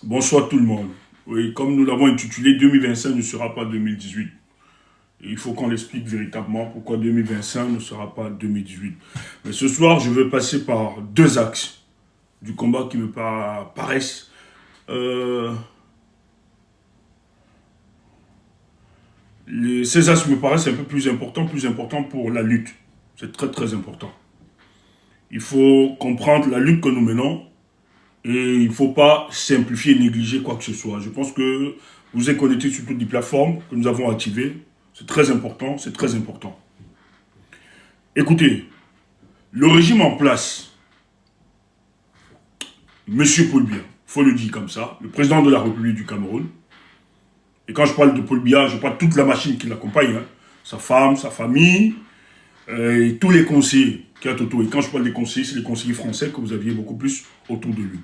Bonsoir tout le monde. Oui, comme nous l'avons intitulé, 2025 ne sera pas 2018. Et il faut qu'on explique véritablement pourquoi 2025 ne sera pas 2018. Mais ce soir, je veux passer par deux axes du combat qui me paraissent. euh, Ces axes me paraissent un peu plus importants pour la lutte. C'est très très important. Il faut comprendre la lutte que nous menons et il ne faut pas simplifier et négliger quoi que ce soit. Je pense que vous êtes connectés sur toutes les plateformes que nous avons activées. C'est très important, c'est très important. Écoutez, le régime en place, Monsieur Paul Biya, il faut le dire comme ça, le président de la République du Cameroun, et quand je parle de Paul Biya, je parle de toute la machine qui l'accompagne, hein, sa femme, sa famille, et tous les conseillers qui sont autour. Et quand je parle des conseillers, c'est les conseillers français que vous aviez beaucoup plus autour de lui.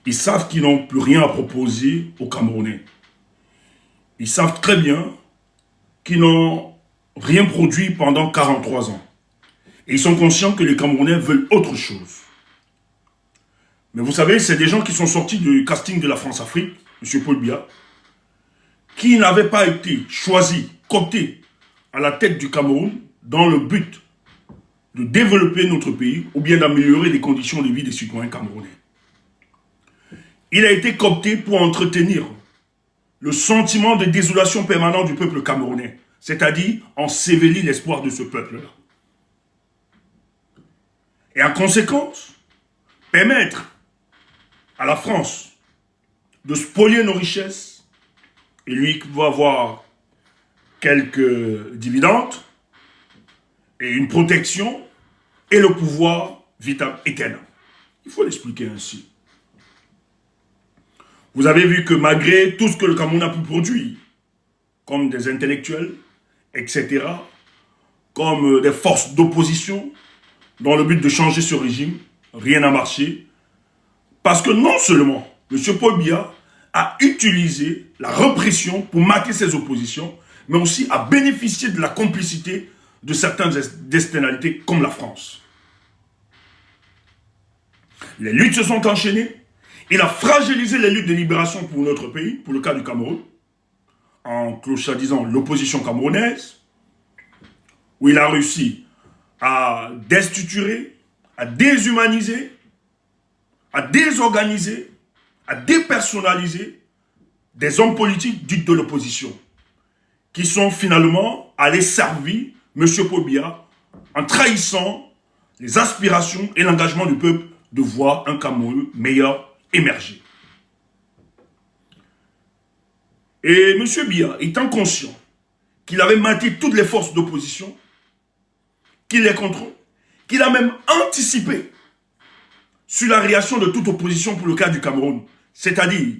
Ils savent qu'ils n'ont plus rien à proposer aux Camerounais. Ils savent très bien qu'ils n'ont rien produit pendant 43 ans. Et ils sont conscients que les Camerounais veulent autre chose. Mais vous savez, c'est des gens qui sont sortis du casting de la France-Afrique, M. Paul Biya, qui n'avaient pas été choisis, cooptés à la tête du Cameroun dans le but de développer notre pays ou bien d'améliorer les conditions de vie des citoyens camerounais. Il a été coopté pour entretenir le sentiment de désolation permanent du peuple camerounais, c'est-à-dire ensevelir l'espoir de ce peuple-là. Et en conséquence, permettre à la France de spolier nos richesses, et lui va avoir quelques dividendes, et une protection, et le pouvoir vital éternel. Il faut l'expliquer ainsi. Vous avez vu que malgré tout ce que le Cameroun a pu produire, comme des intellectuels, etc., comme des forces d'opposition, dans le but de changer ce régime, rien n'a marché. Parce que non seulement M. Paul Biya a utilisé la répression pour marquer ses oppositions, mais aussi a bénéficié de la complicité de certaines externalités comme la France. Les luttes se sont enchaînées. Il a fragilisé les luttes de libération pour notre pays, pour le cas du Cameroun, en clochardisant l'opposition camerounaise, où il a réussi à destructurer, à déshumaniser, à désorganiser, à dépersonnaliser des hommes politiques dits de l'opposition, qui sont finalement allés servir M. Paul Biya en trahissant les aspirations et l'engagement du peuple de voir un Cameroun meilleur émerger. Et M. Biya, étant conscient qu'il avait maté toutes les forces d'opposition, qu'il les contrôle, qu'il a même anticipé sur la réaction de toute opposition pour le cas du Cameroun. C'est-à-dire,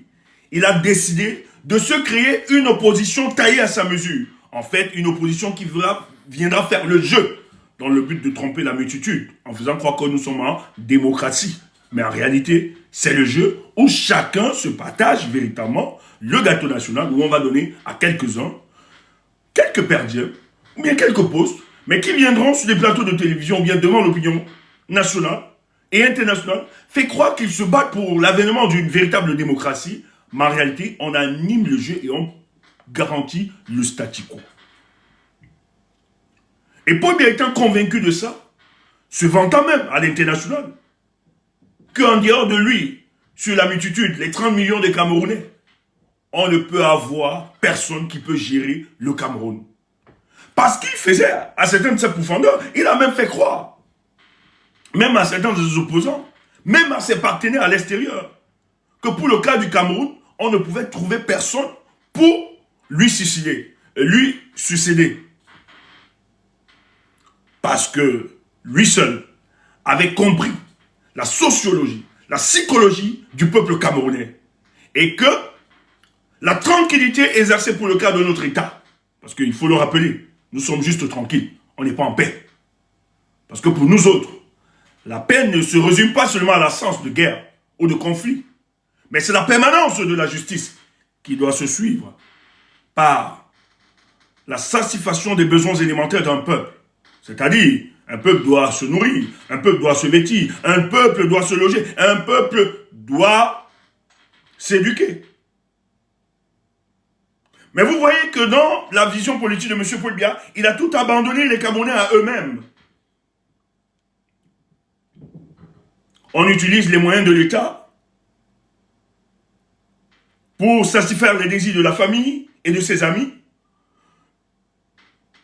il a décidé de se créer une opposition taillée à sa mesure. En fait, une opposition qui viendra faire le jeu dans le but de tromper la multitude, en faisant croire que nous sommes en démocratie. Mais en réalité, c'est le jeu où chacun se partage véritablement le gâteau national, où on va donner à quelques-uns quelques perdiens, ou bien quelques postes, mais qui viendront sur des plateaux de télévision, ou bien devant l'opinion nationale et internationale, fait croire qu'ils se battent pour l'avènement d'une véritable démocratie, mais en réalité, on anime le jeu et on garantit le statu quo. Et Paul Biya étant convaincu de ça, se vantant même à l'international, qu'en dehors de lui, sur la multitude, les 30 millions de Camerounais, on ne peut avoir personne qui peut gérer le Cameroun. Parce qu'il faisait, à certains de ses profondeurs, il a même fait croire, même à certains de ses opposants, même à ses partenaires à l'extérieur, que pour le cas du Cameroun, on ne pouvait trouver personne pour lui succéder. Parce que lui seul avait compris la sociologie, la psychologie du peuple camerounais. Et que la tranquillité exercée pour le cas de notre État, parce qu'il faut le rappeler, nous sommes juste tranquilles, on n'est pas en paix. Parce que pour nous autres, la paix ne se résume pas seulement à l'absence de guerre ou de conflit, mais c'est la permanence de la justice qui doit se suivre par la satisfaction des besoins élémentaires d'un peuple. C'est-à-dire, un peuple doit se nourrir, un peuple doit se vêtir, un peuple doit se loger, un peuple doit s'éduquer. Mais vous voyez que dans la vision politique de M. Paul Biya, il a tout abandonné les Camerounais à eux-mêmes. On utilise les moyens de l'État pour satisfaire les désirs de la famille et de ses amis.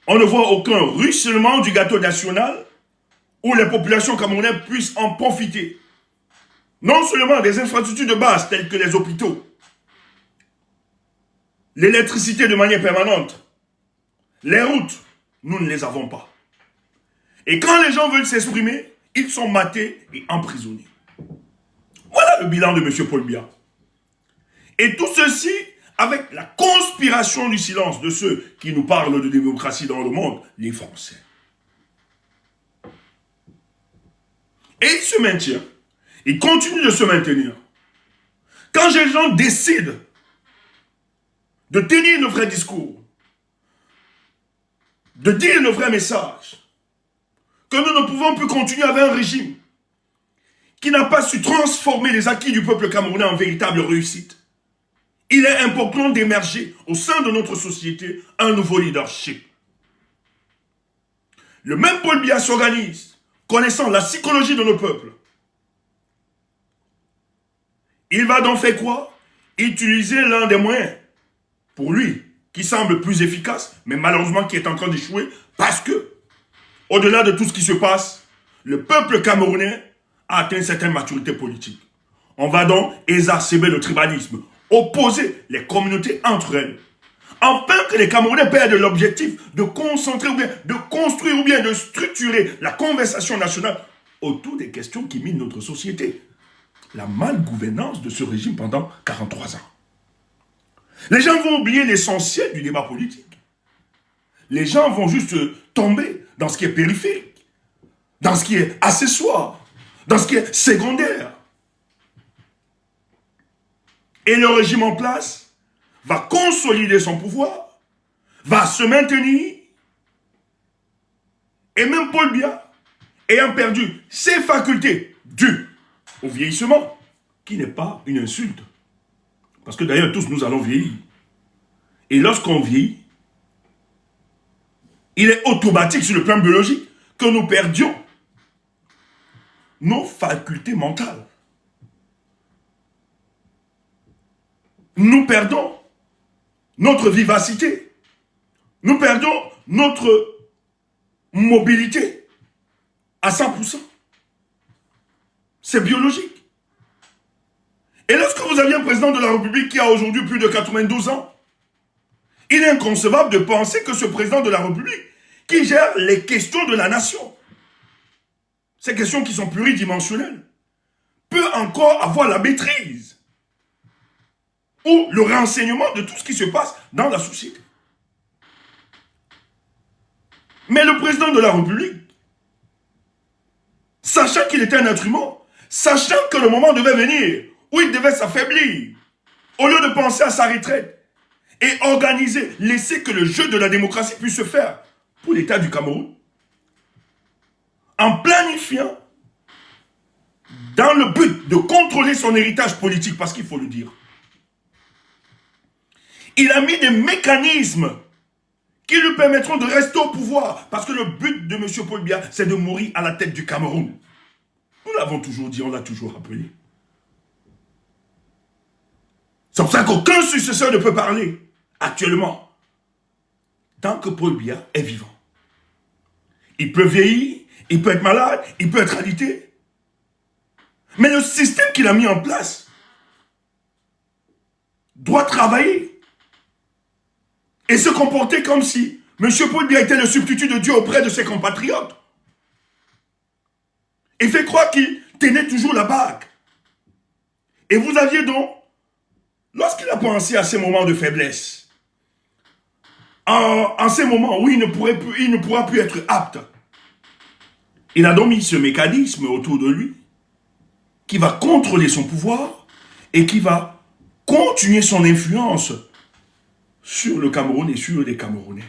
On ne voit aucun ruissellement du gâteau national où les populations camerounaises puissent en profiter. Non seulement des infrastructures de base telles que les hôpitaux, l'électricité de manière permanente, les routes, nous ne les avons pas. Et quand les gens veulent s'exprimer, ils sont matés et emprisonnés. Voilà le bilan de M. Paul Biya. Et tout ceci avec la conspiration du silence de ceux qui nous parlent de démocratie dans le monde, les Français. Et il se maintient. Il continue de se maintenir. Quand les gens décident de tenir le vrai discours, de dire le vrai message, que nous ne pouvons plus continuer avec un régime qui n'a pas su transformer les acquis du peuple camerounais en véritable réussite, il est important d'émerger au sein de notre société un nouveau leadership. Le même Paul Biya s'organise, connaissant la psychologie de nos peuples. Il va donc faire quoi? Utiliser l'un des moyens, pour lui, qui semble plus efficace, mais malheureusement qui est en train d'échouer, parce que, au-delà de tout ce qui se passe, le peuple camerounais a atteint une certaine maturité politique. On va donc exacerber le tribalisme, opposer les communautés entre elles, afin que les Camerounais perdent l'objectif de concentrer ou bien de construire ou bien de structurer la conversation nationale autour des questions qui minent notre société. La malgouvernance de ce régime pendant 43 ans. Les gens vont oublier l'essentiel du débat politique. Les gens vont juste tomber dans ce qui est périphérique, dans ce qui est accessoire, dans ce qui est secondaire. Et le régime en place va consolider son pouvoir, va se maintenir, et même Paul Biya, ayant perdu ses facultés dues au vieillissement, qui n'est pas une insulte. Parce que d'ailleurs, tous nous allons vieillir. Et lorsqu'on vieillit, il est automatique sur le plan biologique que nous perdions nos facultés mentales. Nous perdons notre vivacité. Nous perdons notre mobilité à 100%. C'est biologique. Et lorsque vous aviez un président de la République qui a aujourd'hui plus de 92 ans, il est inconcevable de penser que ce président de la République, qui gère les questions de la nation, ces questions qui sont pluridimensionnelles, peut encore avoir la maîtrise ou le renseignement de tout ce qui se passe dans la société. Mais le président de la République, sachant qu'il était un être humain, sachant que le moment devait venir où il devait s'affaiblir, au lieu de penser à sa retraite et organiser, laisser que le jeu de la démocratie puisse se faire pour l'État du Cameroun, en planifiant dans le but de contrôler son héritage politique, parce qu'il faut le dire, il a mis des mécanismes qui lui permettront de rester au pouvoir, parce que le but de M. Paul Biya, c'est de mourir à la tête du Cameroun. Nous l'avons toujours dit, on l'a toujours rappelé. C'est pour ça qu'aucun successeur ne peut parler actuellement tant que Paul Biya est vivant. Il peut vieillir, il peut être malade, il peut être alité. Mais le système qu'il a mis en place doit travailler et se comporter comme si M. Paul Biya était le substitut de Dieu auprès de ses compatriotes. Et fait croire qu'il tenait toujours la bague. Et vous aviez donc, lorsqu'il a pensé à ces moments de faiblesse, en ces moments où il ne pourra plus être apte, il a donc mis ce mécanisme autour de lui qui va contrôler son pouvoir et qui va continuer son influence sur le Cameroun et sur les Camerounais.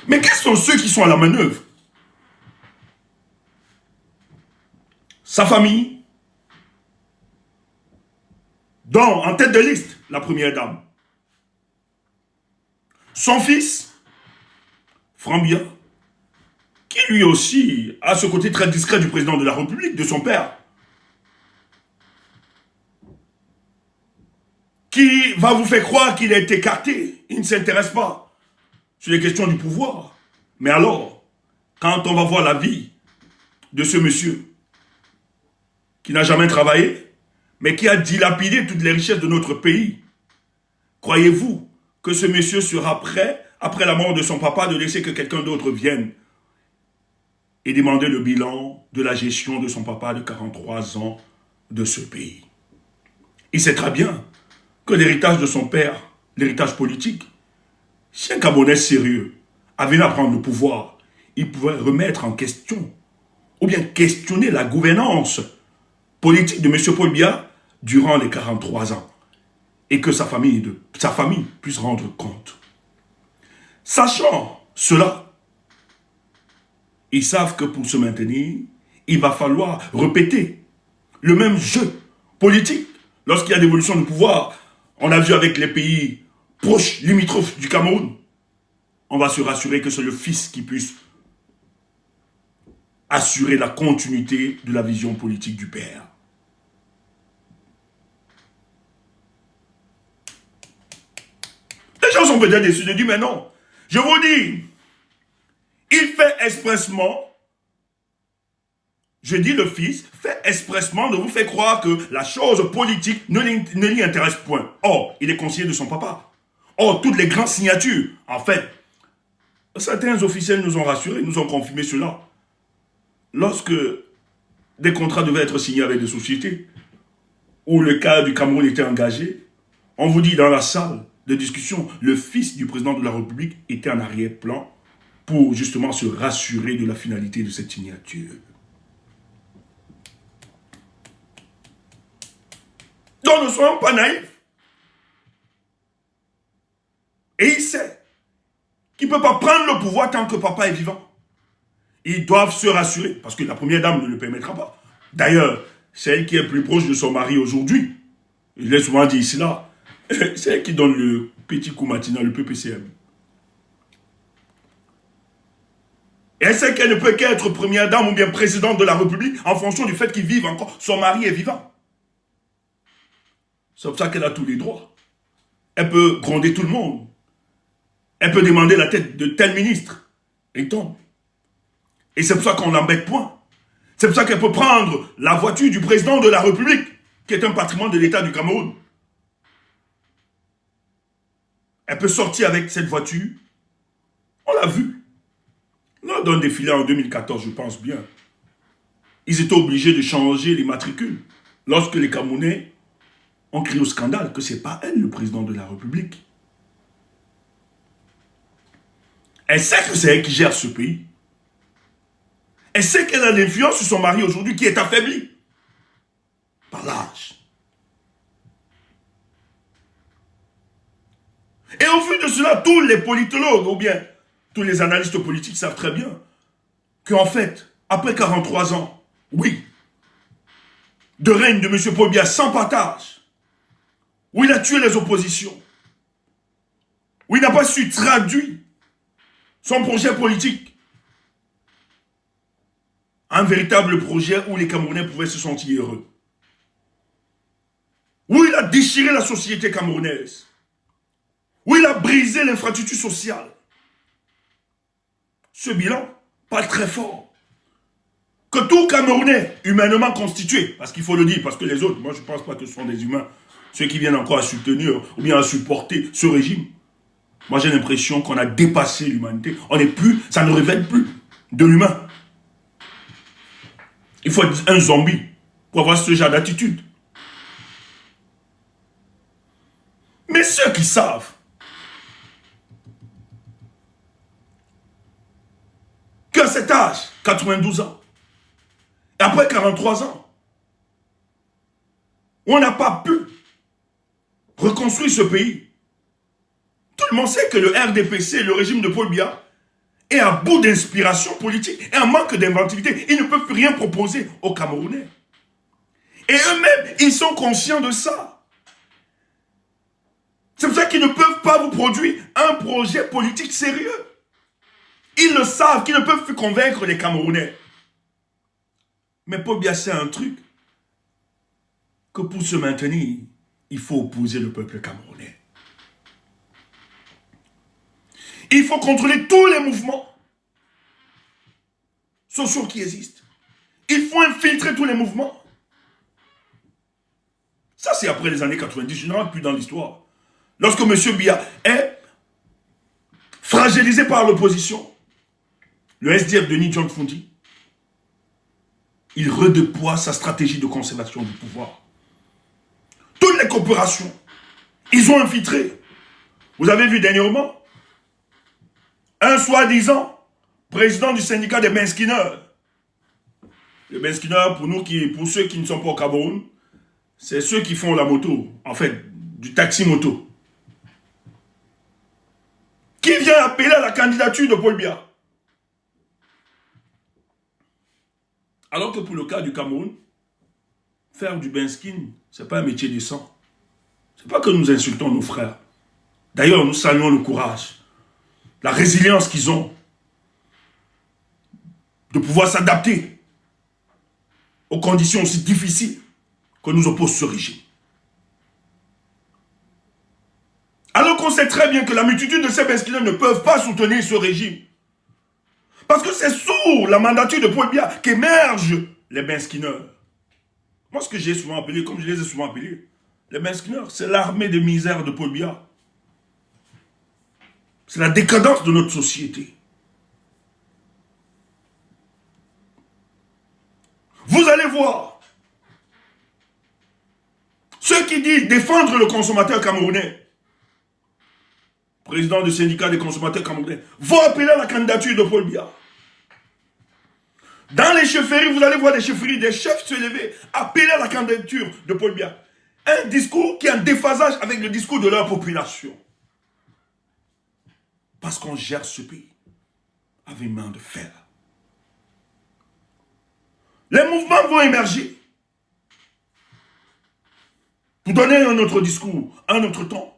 Mais quels sont ceux qui sont à la manœuvre? Sa famille, dont en tête de liste, la première dame. Son fils, Frambia, qui lui aussi a ce côté très discret du président de la République, de son père, qui va vous faire croire qu'il a été écarté, il ne s'intéresse pas sur les questions du pouvoir. Mais alors, quand on va voir la vie de ce monsieur, qui n'a jamais travaillé, mais qui a dilapidé toutes les richesses de notre pays, croyez-vous que ce monsieur sera prêt, après la mort de son papa, de laisser que quelqu'un d'autre vienne et demander le bilan de la gestion de son papa de 43 ans de ce pays? Il sait très bien que l'héritage de son père, l'héritage politique, si un Camerounais sérieux avait à prendre le pouvoir, il pouvait remettre en question, ou bien questionner la gouvernance politique de M. Paul Biya durant les 43 ans, et que sa famille puisse rendre compte. Sachant cela, ils savent que pour se maintenir, il va falloir répéter le même jeu politique. Lorsqu'il y a l'évolution du pouvoir, on a vu avec les pays proches, limitrophes du Cameroun, on va se rassurer que c'est le fils qui puisse assurer la continuité de la vision politique du père. Les gens sont peut-être déçus de dire, mais non, je vous dis, il fait expressement, je dis le fils, fait expressement de vous faire croire que la chose politique ne l'y intéresse point. Or, il est conseiller de son papa. Or, toutes les grandes signatures, en fait, certains officiels nous ont rassurés, nous ont confirmé cela. Lorsque des contrats devaient être signés avec des sociétés, où le cas du Cameroun était engagé, on vous dit dans la salle de discussion, le fils du président de la République était en arrière-plan pour justement se rassurer de la finalité de cette signature. Donc ne soyons pas naïfs. Et il sait qu'il ne peut pas prendre le pouvoir tant que papa est vivant. Ils doivent se rassurer, parce que la première dame ne le permettra pas. D'ailleurs, c'est elle qui est plus proche de son mari aujourd'hui. Il est souvent dit cela. C'est elle qui donne le petit coup matinal, le PPCM. Et elle sait qu'elle ne peut qu'être première dame ou bien présidente de la République en fonction du fait qu'il vive encore. Son mari est vivant. C'est pour ça qu'elle a tous les droits. Elle peut gronder tout le monde. Elle peut demander la tête de tel ministre. Et il tombe. Et c'est pour ça qu'on l'embête point. C'est pour ça qu'elle peut prendre la voiture du président de la République, qui est un patrimoine de l'État du Cameroun. Elle peut sortir avec cette voiture. On l'a vu. Lors d'un défilé en 2014, je pense bien, ils étaient obligés de changer les matricules. Lorsque les Camerounais ont crié au scandale que ce n'est pas elle le président de la République. Elle sait que c'est elle qui gère ce pays. Elle sait qu'elle a l'influence sur son mari aujourd'hui qui est affaibli par l'âge. Et au vu de cela, tous les politologues ou bien tous les analystes politiques savent très bien qu'en fait, après 43 ans, oui, de règne de M. Paul Biya sans partage, où il a tué les oppositions, où il n'a pas su traduire son projet politique, un véritable projet où les Camerounais pouvaient se sentir heureux. Où il a déchiré la société camerounaise. Où il a brisé l'infrastructure sociale. Ce bilan parle très fort. Que tout Camerounais humainement constitué, parce qu'il faut le dire, parce que les autres, moi je ne pense pas que ce sont des humains, ceux qui viennent encore à soutenir ou bien à supporter ce régime. Moi j'ai l'impression qu'on a dépassé l'humanité. On n'est plus, ça ne révèle plus de l'humain. Il faut être un zombie pour avoir ce genre d'attitude. Mais ceux qui savent qu'à cet âge, 92 ans, et après 43 ans, on n'a pas pu reconstruire ce pays. Tout le monde sait que le RDPC, le régime de Paul Biya, est à bout d'inspiration politique et en manque d'inventivité. Ils ne peuvent plus rien proposer aux Camerounais. Et eux-mêmes, ils sont conscients de ça. C'est pour ça qu'ils ne peuvent pas vous produire un projet politique sérieux. Ils le savent, qu'ils ne peuvent plus convaincre les Camerounais. Mais Paul Biya sait un truc, que pour se maintenir, il faut opposer le peuple camerounais. Il faut contrôler tous les mouvements sociaux qui existent. Il faut infiltrer tous les mouvements. Ça, c'est après les années 90, je ne rentre plus dans l'histoire. Lorsque M. Biya est fragilisé par l'opposition, le SDF Denis John Fundi, il redéploie sa stratégie de conservation du pouvoir. Toutes les coopérations, ils ont infiltré. Vous avez vu dernièrement, un soi-disant président du syndicat des benskinneurs. Les benskinneurs, pour ceux qui ne sont pas au Cameroun, c'est ceux qui font la moto, en fait, du taxi-moto. Qui vient appeler à la candidature de Paul Biya. Alors que pour le cas du Cameroun, faire du benskin, ce n'est pas un métier décent. Ce n'est pas que nous insultons nos frères. D'ailleurs, nous saluons le courage, la résilience qu'ils ont de pouvoir s'adapter aux conditions aussi difficiles que nous oppose ce régime. Alors qu'on sait très bien que la multitude de ces benskinneurs ne peuvent pas soutenir ce régime. Parce que c'est sous la mandature de Paul Biya qu'émergent les benskinneurs. Moi, ce que j'ai souvent appelé, comme je les ai souvent appelés, les benskinneurs, c'est l'armée de misère de Paul Biya. C'est la décadence de notre société. Vous allez voir, ceux qui disent défendre le consommateur camerounais, président du syndicat des consommateurs camerounais, vont appeler à la candidature de Paul Biya. Dans les chefferies, vous allez voir des chefferies, des chefs se lever, appeler à la candidature de Paul Biya. Un discours qui est en déphasage avec le discours de leur population. Parce qu'on gère ce pays avec main de fer. Les mouvements vont émerger. Pour donner un autre discours, un autre ton.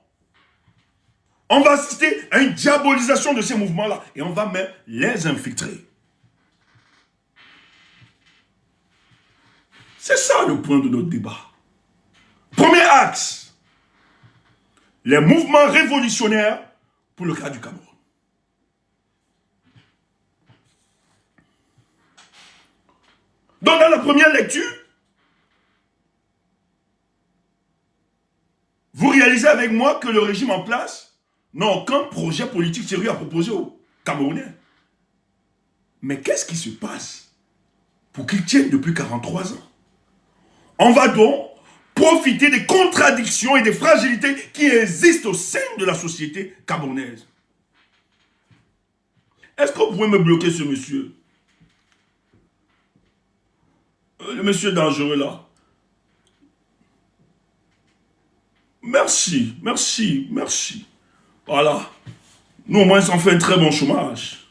On va assister à une diabolisation de ces mouvements-là et on va même les infiltrer. C'est ça le point de notre débat. Premier axe, les mouvements révolutionnaires pour le cas du Cameroun. Donc dans la première lecture, vous réalisez avec moi que le régime en place n'a aucun projet politique sérieux à proposer aux Camerounais. Mais qu'est-ce qui se passe pour qu'ils tiennent depuis 43 ans? On va donc profiter des contradictions et des fragilités qui existent au sein de la société camerounaise. Est-ce que vous pouvez me bloquer ce monsieur? Le monsieur dangereux là. Merci, merci, merci. Voilà. Nous au moins on fait un très bon chômage.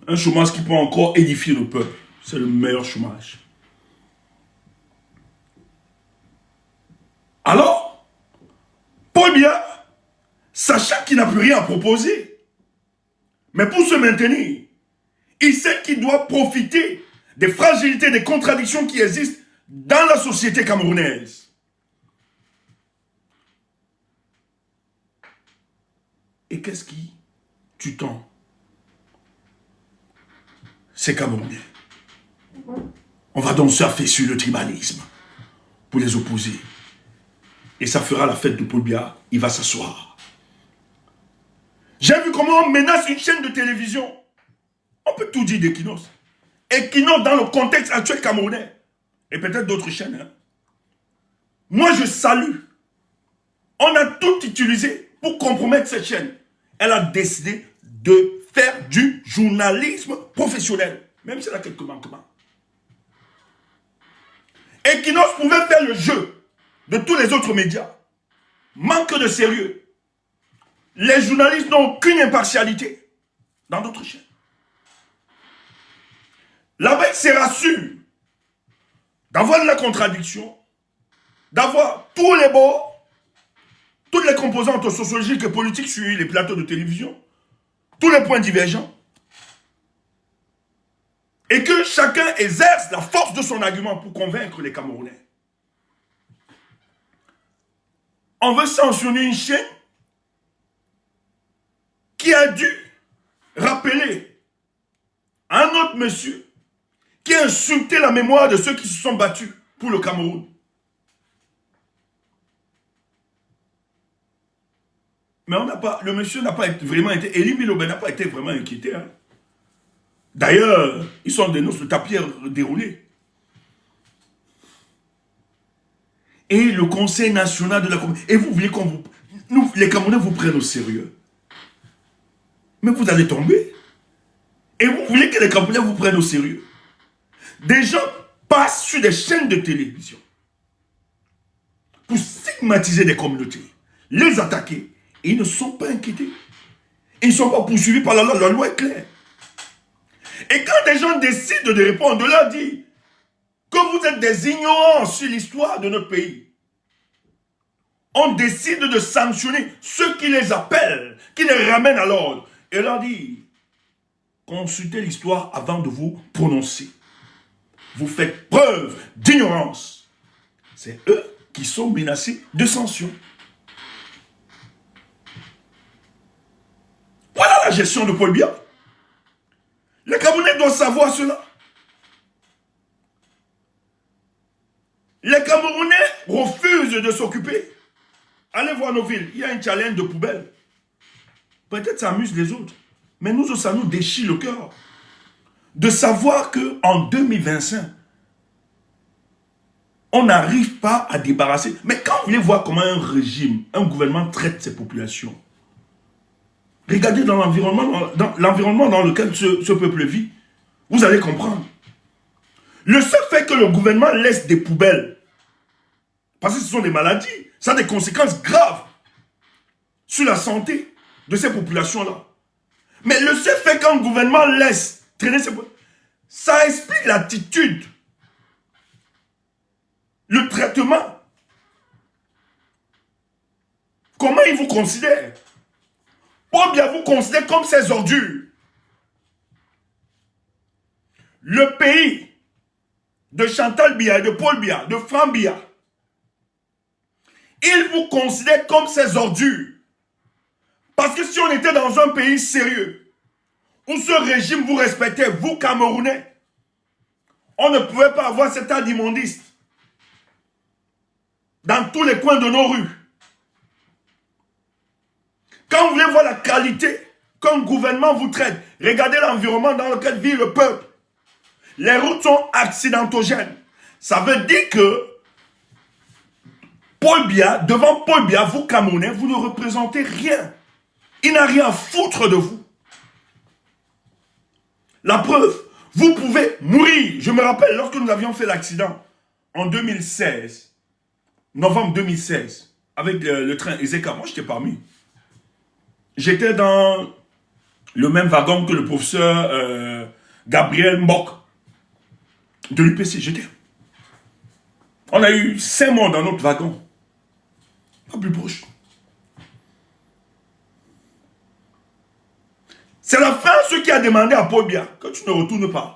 Un chômage qui peut encore édifier le peuple. C'est le meilleur chômage. Alors, Paul Biya, sachant qu'il n'a plus rien à proposer, mais pour se maintenir, il sait qu'il doit profiter des fragilités, des contradictions qui existent dans la société camerounaise. Et qu'est-ce qui tue-t-on ces Camerounais? On va donc surfer sur le tribalisme pour les opposer. Et ça fera la fête de Paul Biya, il va s'asseoir. J'ai vu comment on menace une chaîne de télévision. On peut tout dire d'Equinos. Equinos dans le contexte actuel camerounais. Et peut-être d'autres chaînes. Hein. Moi je salue. On a tout utilisé pour compromettre cette chaîne. Elle a décidé de faire du journalisme professionnel. Même si elle a quelques manquements. Equinos pouvait faire le jeu de tous les autres médias. Manque de sérieux. Les journalistes n'ont aucune impartialité dans d'autres chaînes. La bête sera sûre d'avoir de la contradiction, d'avoir tous les bords, toutes les composantes sociologiques et politiques sur les plateaux de télévision, tous les points divergents, et que chacun exerce la force de son argument pour convaincre les Camerounais. On veut sanctionner une chaîne qui a dû rappeler à un autre monsieur qui a insulté la mémoire de ceux qui se sont battus pour le Cameroun. Mais le monsieur n'a pas vraiment été, Elie Milobé n'a pas été vraiment inquiété. Hein. D'ailleurs, ils sont des noces de tapis déroulés. Et le Conseil national de la communauté. Et vous voulez nous, les Camerounais, vous prennent au sérieux. Mais vous allez tomber. Et vous voulez que les Camerounais vous prennent au sérieux. Des gens passent sur des chaînes de télévision pour stigmatiser des communautés, les attaquer. Et ils ne sont pas inquiétés. Ils ne sont pas poursuivis par la loi. La loi est claire. Et quand des gens décident de répondre, de leur dire que vous êtes des ignorants sur l'histoire de notre pays, on décide de sanctionner ceux qui les appellent, qui les ramènent à l'ordre, et leur dire, consultez l'histoire avant de vous prononcer. Vous faites preuve d'ignorance. C'est eux qui sont menacés de sanctions. Voilà la gestion de Paul Biya. Les Camerounais doivent savoir cela. Les Camerounais refusent de s'occuper. Allez voir nos villes, il y a un challenge de poubelle. Peut-être ça amuse les autres. Mais nous, ça nous déchire le cœur. De savoir qu'en 2025, on n'arrive pas à débarrasser. Mais quand vous voulez voir comment un régime, un gouvernement traite ses populations, regardez dans l'environnement dans lequel ce peuple vit, vous allez comprendre. Le seul fait que le gouvernement laisse des poubelles, parce que ce sont des maladies, ça a des conséquences graves sur la santé de ces populations-là. Mais le seul fait qu'un gouvernement laisse traîner ces poubelles, ça explique l'attitude, le traitement. Comment ils vous considèrent? Paul Biya vous considère comme ces ordures. Le pays de Chantal Biya, de Paul Biya, de Franck Biya, il vous considère comme ces ordures. Parce que si on était dans un pays sérieux, où ce régime vous respectait, vous Camerounais, on ne pouvait pas avoir cet tas d'immondices dans tous les coins de nos rues. Quand vous voulez voir la qualité qu'un gouvernement vous traite, regardez l'environnement dans lequel vit le peuple. Les routes sont accidentogènes. Ça veut dire que Paul Biya, devant Paul Biya, vous Camerounais, vous ne représentez rien. Il n'a rien à foutre de vous. La preuve, vous pouvez mourir. Je me rappelle, lorsque nous avions fait l'accident en 2016, novembre 2016, avec le train Ezeka, moi j'étais parmi. J'étais dans le même wagon que le professeur Gabriel Mbok de l'UPC. J'étais. On a eu 5 morts dans notre wagon. Pas plus proche. C'est la France qui a demandé à Paul Biya que tu ne retournes pas.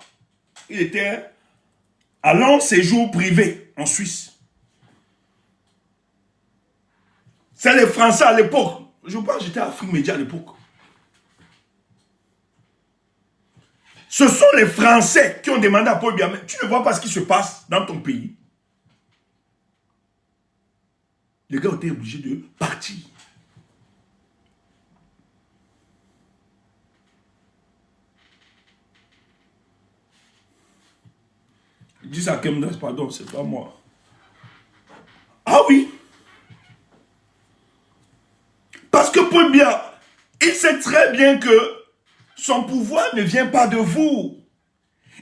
Il était à long séjour privé en Suisse. C'est les Français à l'époque. Je pense que j'étais à Afrique Média à l'époque. Ce sont les Français qui ont demandé à Paul Biya, mais tu ne vois pas ce qui se passe dans ton pays. Les gars ont été obligés de partir. Je dis ça à Kemdas, pardon, c'est pas moi. Ah oui. Parce que Paul Biya, il sait très bien que son pouvoir ne vient pas de vous.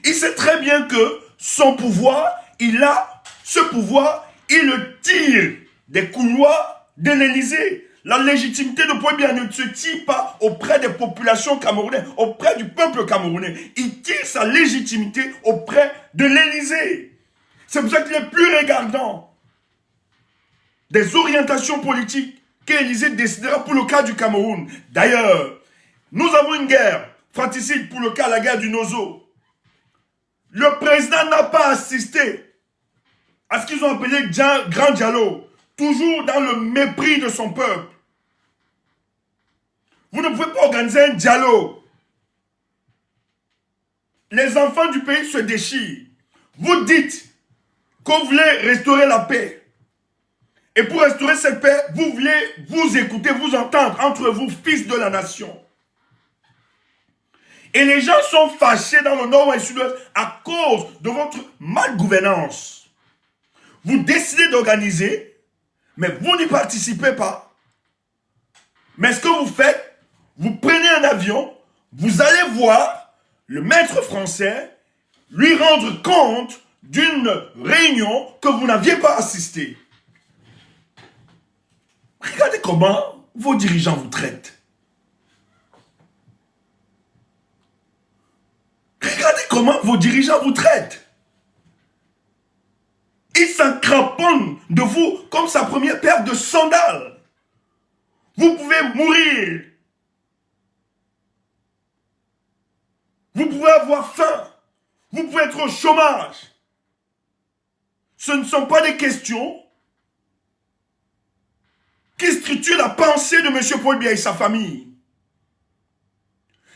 Il sait très bien que son pouvoir, il a ce pouvoir, il le tire des couloirs de l'Élysée. La légitimité de Paul Biya ne se tire pas auprès des populations camerounaises, auprès du peuple camerounais. Il tire sa légitimité auprès de l'Élysée. C'est pour ça qu'il est plus regardant des orientations politiques qu'Élysée décidera pour le cas du Cameroun. D'ailleurs, nous avons une guerre fratricide pour le cas de la guerre du Nozo. Le président n'a pas assisté à ce qu'ils ont appelé Grand Diallo, toujours dans le mépris de son peuple. Vous ne pouvez pas organiser un dialogue. Les enfants du pays se déchirent. Vous dites que vous voulez restaurer la paix. Et pour restaurer cette paix, vous voulez vous écouter, vous entendre entre vous, fils de la nation. Et les gens sont fâchés dans le nord et sud-ouest à cause de votre malgouvernance. Vous décidez d'organiser, mais vous n'y participez pas. Mais ce que vous faites, vous prenez un avion, vous allez voir le maître français lui rendre compte d'une réunion que vous n'aviez pas assistée. Regardez comment vos dirigeants vous traitent. Regardez comment vos dirigeants vous traitent. Ils s'encramponnent de vous comme sa première paire de sandales. Vous pouvez mourir. Vous pouvez avoir faim. Vous pouvez être au chômage. Ce ne sont pas des questions qui structurent la pensée de M. Paul Biya et sa famille.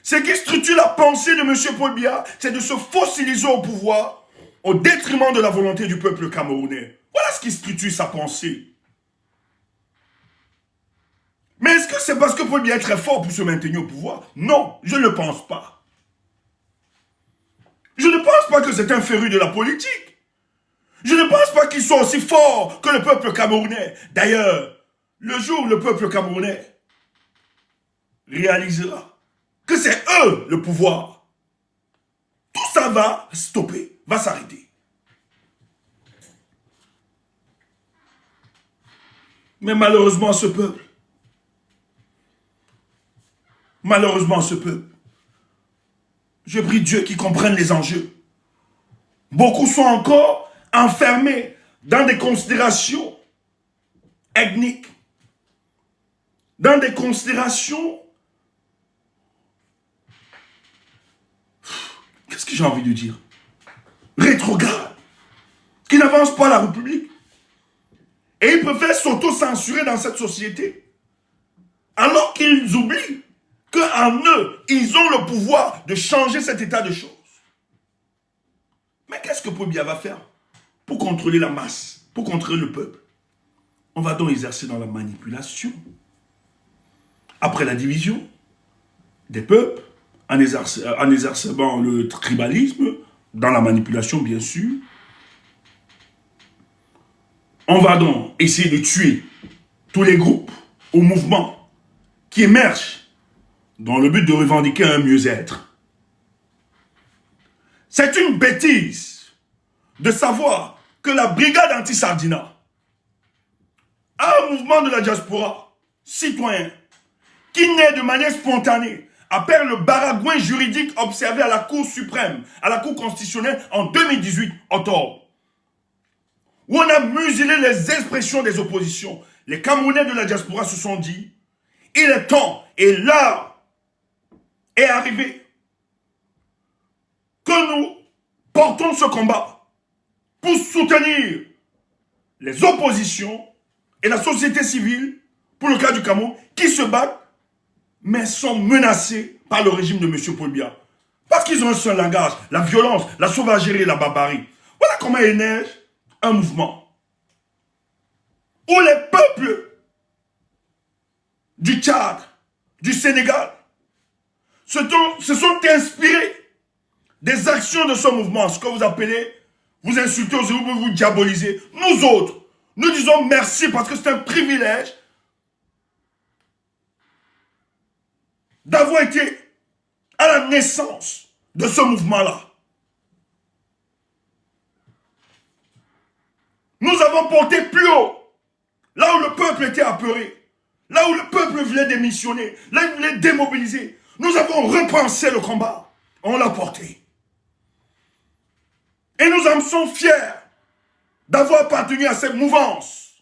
Ce qui structure la pensée de M. Paul Biya, c'est de se fossiliser au pouvoir au détriment de la volonté du peuple camerounais. Voilà ce qui structure sa pensée. Mais est-ce que c'est parce que Paul Biya est très fort pour se maintenir au pouvoir? Non, je ne le pense pas. Je ne pense pas que c'est un féru de la politique. Je ne pense pas qu'il soit aussi fort que le peuple camerounais. D'ailleurs, le jour où le peuple camerounais réalisera que c'est eux le pouvoir, tout ça va stopper, va s'arrêter. Mais malheureusement, ce peuple, je prie Dieu qu'il comprenne les enjeux. Beaucoup sont encore enfermés dans des considérations ethniques, dans des considérations... Qu'est-ce que j'ai envie de dire? Rétrogrades, qui n'avancent pas la République. Et ils préfèrent s'auto-censurer dans cette société. Alors qu'ils oublient qu'en eux, ils ont le pouvoir de changer cet état de choses. Mais qu'est-ce que Paul Biya va faire pour contrôler la masse, pour contrôler le peuple? On va donc exercer dans la manipulation. Après la division des peuples, en exerçant le tribalisme, dans la manipulation bien sûr, on va donc essayer de tuer tous les groupes ou mouvements qui émergent dans le but de revendiquer un mieux-être. C'est une bêtise de savoir que la brigade anti-Sardina, un mouvement de la diaspora citoyen qui naît de manière spontanée après le baragouin juridique observé à la Cour suprême, à la Cour constitutionnelle en 2018, octobre, où on a muselé les expressions des oppositions. Les Camerounais de la diaspora se sont dit, il est temps et l'heure est arrivée que nous portons ce combat pour soutenir les oppositions et la société civile, pour le cas du Cameroun, qui se battent, mais sont menacés par le régime de M. Paul Biya. Parce qu'ils ont un seul langage, la violence, la sauvagerie et la barbarie. Voilà comment émerge un mouvement où les peuples du Tchad, du Sénégal, se sont inspirés des actions de ce mouvement, ce que vous appelez, vous insultez, vous diabolisez. Nous autres, nous disons merci parce que c'est un privilège d'avoir été à la naissance de ce mouvement-là. Nous avons porté plus haut, là où le peuple était apeuré, là où le peuple voulait démissionner, là où il voulait démobiliser. Nous avons repensé le combat, on l'a porté. Et nous en sommes fiers d'avoir appartenu à cette mouvance.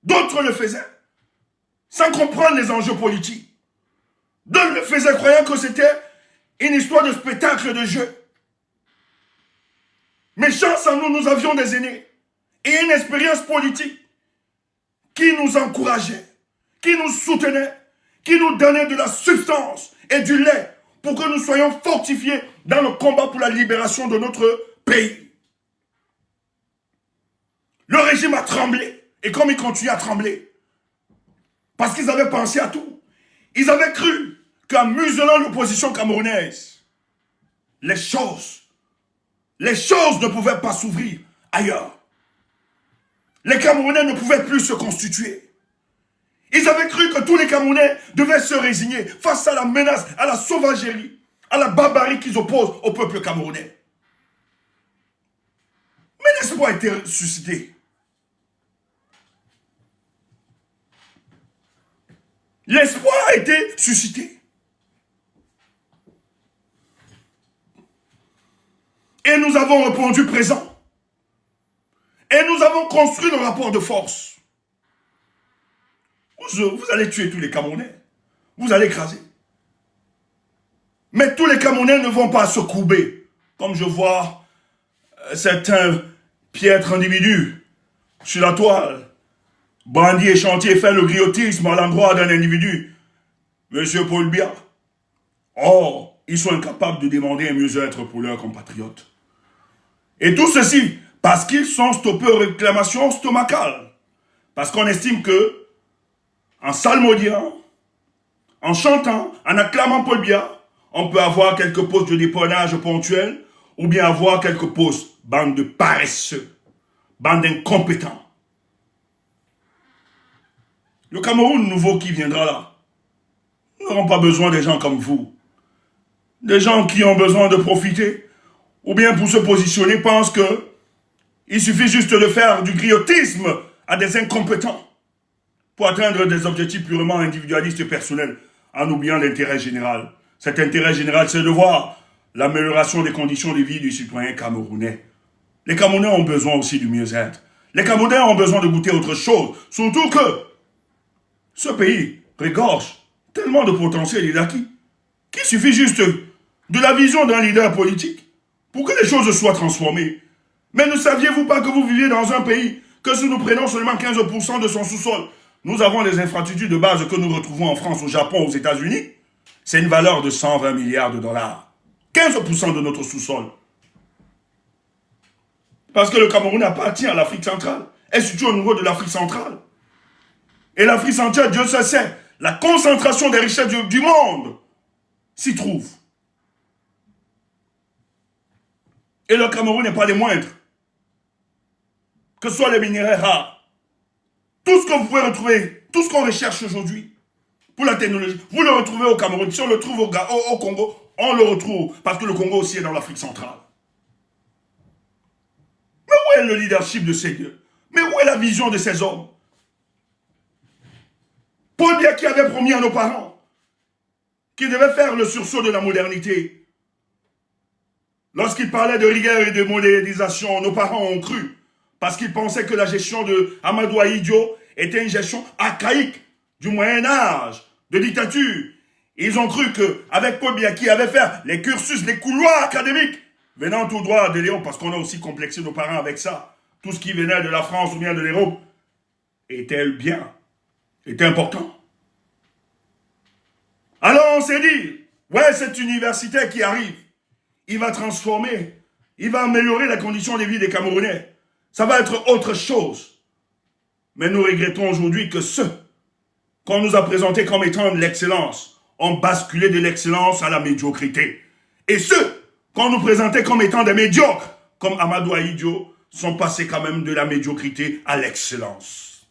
D'autres le faisaient, sans comprendre les enjeux politiques. D'autres le faisaient croyant que c'était une histoire de spectacle de jeu. Mais chance à nous, nous avions des aînés et une expérience politique qui nous encourageait, qui nous soutenait, qui nous donnait de la substance et du lait pour que nous soyons fortifiés dans le combat pour la libération de notre pays. Le régime a tremblé, et comme il continue à trembler, parce qu'ils avaient pensé à tout, ils avaient cru qu'en muselant l'opposition camerounaise, les choses ne pouvaient pas s'ouvrir ailleurs. Les Camerounais ne pouvaient plus se constituer. Ils avaient cru que tous les Camerounais devaient se résigner face à la menace, à la sauvagerie, à la barbarie qu'ils opposent au peuple camerounais. Mais l'espoir a été suscité. L'espoir a été suscité. Et nous avons répondu présent. Et nous avons construit le rapport de force. Vous allez tuer tous les Camerounais. Vous allez écraser. Mais tous les Camerounais ne vont pas se courber. Comme je vois certains piètres individus sur la toile. Bandit et chantier fait le griotisme à l'endroit d'un individu. Monsieur Paul Biya. Or, ils sont incapables de demander un mieux-être pour leurs compatriotes. Et tout ceci parce qu'ils sont stoppés aux réclamations stomacales. Parce qu'on estime que, en salmodiant, en chantant, en acclamant Paul Biya, on peut avoir quelques postes de dépannage ponctuels ou bien avoir quelques postes, bande de paresseux, bande d'incompétents. Le Cameroun nouveau qui viendra là, nous n'aurons pas besoin des gens comme vous. Des gens qui ont besoin de profiter, ou bien pour se positionner, pensent que il suffit juste de faire du griotisme à des incompétents pour atteindre des objectifs purement individualistes et personnels, en oubliant l'intérêt général. Cet intérêt général, c'est de voir l'amélioration des conditions de vie du citoyen camerounais. Les Camerounais ont besoin aussi du mieux-être. Les Camerounais ont besoin de goûter autre chose, surtout que ce pays regorge tellement de potentiel et d'acquis qu'il suffit juste de la vision d'un leader politique pour que les choses soient transformées. Mais ne saviez-vous pas que vous viviez dans un pays que si nous prenons seulement 15% de son sous-sol, nous avons les infrastructures de base que nous retrouvons en France, au Japon, aux États-Unis? C'est une valeur de 120 milliards de dollars. 15% de notre sous-sol. Parce que le Cameroun appartient à l'Afrique centrale. Elle se situe au niveau de l'Afrique centrale. Et l'Afrique centrale, Dieu se sait, la concentration des richesses du monde s'y trouve. Et le Cameroun n'est pas des moindres. Que ce soit les minéraux rares. Tout ce que vous pouvez retrouver, tout ce qu'on recherche aujourd'hui pour la technologie, vous le retrouvez au Cameroun. Si on le trouve au Congo, on le retrouve. Parce que le Congo aussi est dans l'Afrique centrale. Mais où est le leadership de ces dieux? Mais où est la vision de ces hommes? Paul Biya qui avait promis à nos parents qu'il devait faire le sursaut de la modernité. Lorsqu'il parlait de rigueur et de modernisation, nos parents ont cru. Parce qu'ils pensaient que la gestion de Amadou Ahidjo était une gestion archaïque du Moyen-Âge, de dictature. Ils ont cru qu'avec Paul Biya qui avait fait les cursus, les couloirs académiques, venant tout droit de Léon, parce qu'on a aussi complexé nos parents avec ça, tout ce qui venait de la France ou bien de l'Europe, était bien, était important. Alors on s'est dit, ouais, cette université qui arrive, il va transformer, il va améliorer la condition de vie des Camerounais. Ça va être autre chose. Mais nous regrettons aujourd'hui que ceux qu'on nous a présentés comme étant de l'excellence ont basculé de l'excellence à la médiocrité. Et ceux qu'on nous présentait comme étant des médiocres, comme Amadou Ahidjo, sont passés quand même de la médiocrité à l'excellence.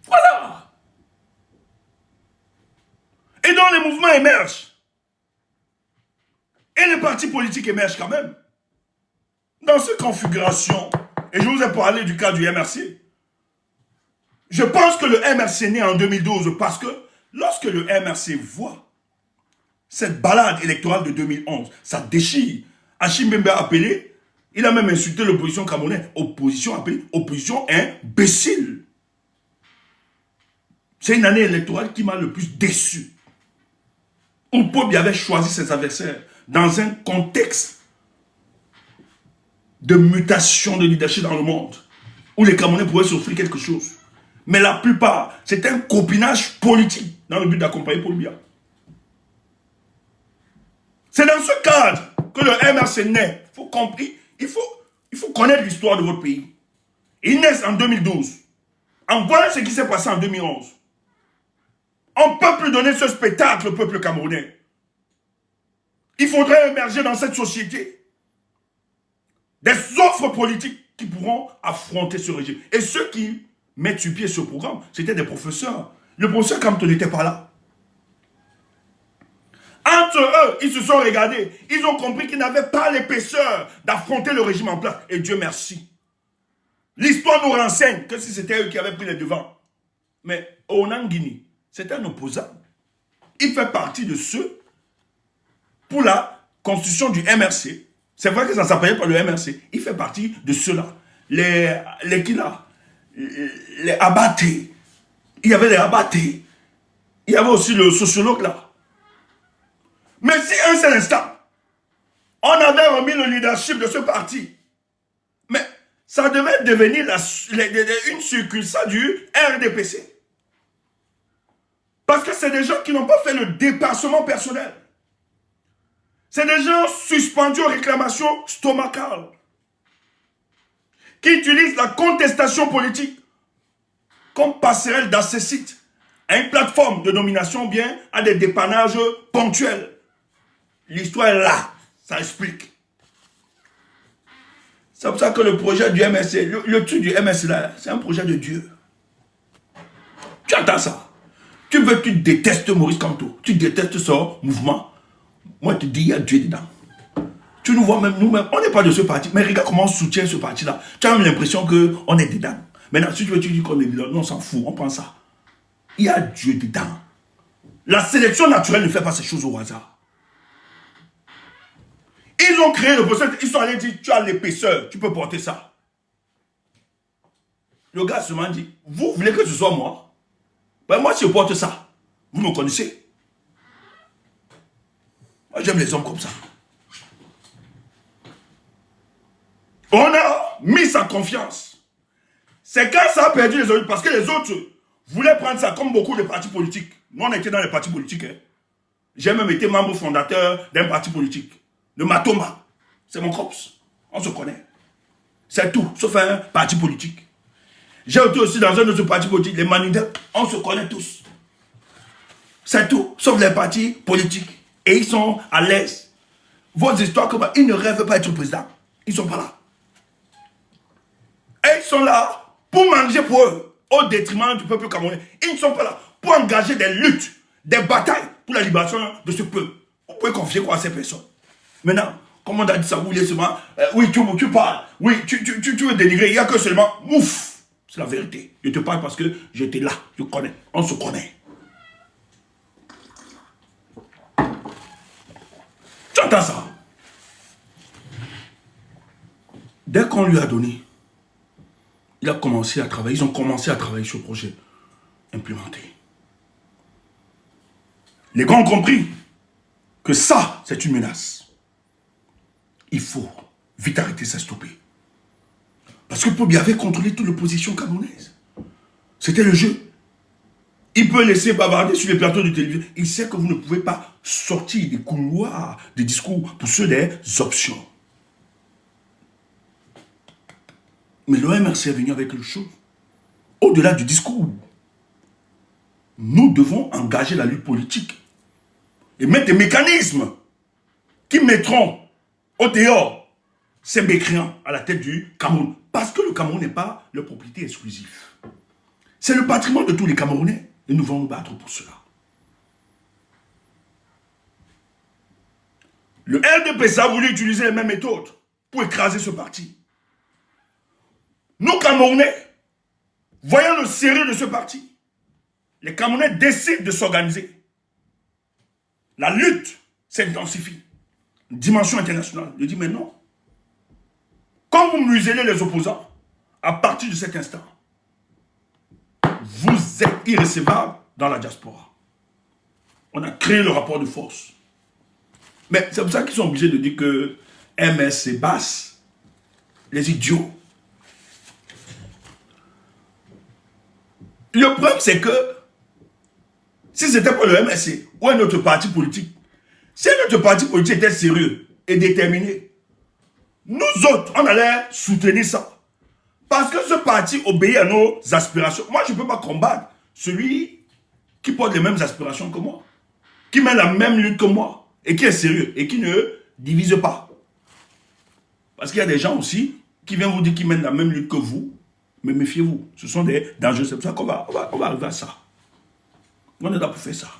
Voilà. Et donc les mouvements émergent. Et les partis politiques émergent quand même. Dans cette configuration, et je vous ai parlé du cas du MRC. Je pense que le MRC naît en 2012 parce que lorsque le MRC voit cette balade électorale de 2011, ça déchire. Achim Bemba a appelé, Il a même insulté l'opposition camerounaise. Opposition appelée opposition imbécile. C'est une année électorale qui m'a le plus déçu. Où Paul Biya avait choisi ses adversaires dans un contexte de mutation de leadership dans le monde, où les Camerounais pouvaient s'offrir quelque chose. Mais la plupart, c'était un copinage politique dans le but d'accompagner Paul Biya. C'est dans ce cadre que le MRC naît. Il faut connaître l'histoire de votre pays. Il naît en 2012. En voyant ce qui s'est passé en 2011. On ne peut plus donner ce spectacle au peuple camerounais. Il faudrait émerger dans cette société des offres politiques qui pourront affronter ce régime. Et ceux qui mettent sur pied ce programme, c'était des professeurs. Le professeur Campton n'était pas là. Entre eux, ils se sont regardés. Ils ont compris qu'ils n'avaient pas l'épaisseur d'affronter le régime en place. Et Dieu merci. L'histoire nous renseigne que si c'était eux qui avaient pris les devants. Mais Onangini, c'est un opposant. Il fait partie de ceux pour la constitution du MRC. C'est vrai que ça ne s'appelait pas le MRC. Il fait partie de ceux-là. Les Kila, les abattés. Il y avait les abattés. Il y avait aussi le sociologue là. Mais si un seul instant, on avait remis le leadership de ce parti, mais ça devait devenir une succursale du RDPC. Parce que c'est des gens qui n'ont pas fait le dépassement personnel. C'est des gens suspendus aux réclamations stomacales, qui utilisent la contestation politique comme passerelle d'accessite à une plateforme de nomination, bien à des dépannages ponctuels. L'histoire est là, ça explique. C'est pour ça que le projet du MSC, le truc du MSC là, c'est un projet de Dieu. Tu entends ça? Tu détestes Maurice Kamto, tu détestes son mouvement. Moi, je te dis, il y a Dieu dedans. Tu nous vois même, nous-mêmes, on n'est pas de ce parti, mais regarde comment on soutient ce parti-là. Tu as même l'impression qu'on est dedans. Maintenant, si tu veux, tu dis qu'on est dedans, nous, on s'en fout, on prend ça. Il y a Dieu dedans. La sélection naturelle ne fait pas ces choses au hasard. Ils ont créé le procès, ils sont allés dire, tu as l'épaisseur, tu peux porter ça. Le gars se m'a dit, vous voulez que ce soit moi? Ben moi, si je porte ça, vous me connaissez. Moi, j'aime les hommes comme ça. On a mis sa confiance. C'est quand ça a perdu les autres, parce que les autres voulaient prendre ça comme beaucoup de partis politiques. Nous, on était dans les partis politiques. Hein. J'ai même été membre fondateur d'un parti politique. Le Matoma, c'est mon corps. On se connaît. C'est tout, sauf un parti politique. J'ai été aussi dans un autre parti politique, les Manida. On se connaît tous. C'est tout, sauf les partis politiques. Et ils sont à l'aise. Vos histoires, ils ne rêvent pas être président. Ils ne sont pas là. Et ils sont là pour manger pour eux, au détriment du peuple camerounais. Ils ne sont pas là pour engager des luttes, des batailles pour la libération de ce peuple. Vous pouvez confier quoi à ces personnes? Maintenant, comme on a dit ça, vous voulez seulement, oui, tu parles, oui, tu veux dénigrer, il n'y a que seulement, ouf, c'est la vérité. Je te parle parce que j'étais là, je connais, on se connaît. Tu entends ça? Dès qu'on lui a donné, il a commencé à travailler, ils ont commencé à travailler sur le projet implémenté. Les gars ont compris que ça, c'est une menace. Il faut vite arrêter ça, stopper. Parce que Paul Biya avait contrôlé toute l'opposition camerounaise. C'était le jeu. Il peut laisser bavarder sur les plateaux de télévision. Il sait que vous ne pouvez pas sortir des couloirs, des discours pour ceux des options. Mais l'OMRC est venu avec quelque chose. Au-delà du discours, nous devons engager la lutte politique et mettre des mécanismes qui mettront au dehors ces mécréants à la tête du Cameroun. Parce que le Cameroun n'est pas leur propriété exclusive. C'est le patrimoine de tous les Camerounais. Et nous allons nous battre pour cela. Le RDPC a voulu utiliser les mêmes méthodes pour écraser ce parti. Nous, Camerounais, voyant le sérieux de ce parti, les Camerounais décident de s'organiser. La lutte s'intensifie. Dimension internationale. Je dis, mais non. Quand vous muselez les opposants, à partir de cet instant, vous êtes irrécevable dans la diaspora. On a créé le rapport de force. Mais c'est pour ça qu'ils sont obligés de dire que MS c'est basse. Les idiots. Le problème c'est que si c'était pour le MSC ou un autre parti politique, si notre parti politique était sérieux et déterminé, nous autres, on allait soutenir ça. Parce que ce parti obéit à nos aspirations. Moi, je ne peux pas combattre celui qui porte les mêmes aspirations que moi, qui mène la même lutte que moi, et qui est sérieux, et qui ne divise pas. Parce qu'il y a des gens aussi qui viennent vous dire qu'ils mènent la même lutte que vous, mais méfiez-vous, ce sont des dangers. C'est pour ça qu'on va arriver à ça. On est là pour faire ça.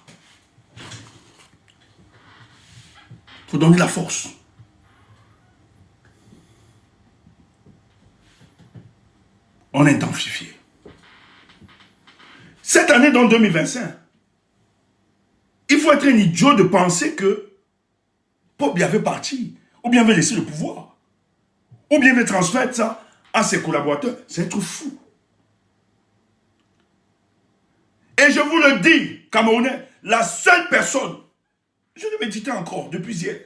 Il faut donner la force. On est intensifié. Cette année, dans 2025, il faut être un idiot de penser que Paul Biya veut partir, ou bien veut laisser le pouvoir, ou bien veut transmettre ça à ses collaborateurs. C'est être fou. Et je vous le dis, Camerounais, la seule personne, je le méditais encore depuis hier.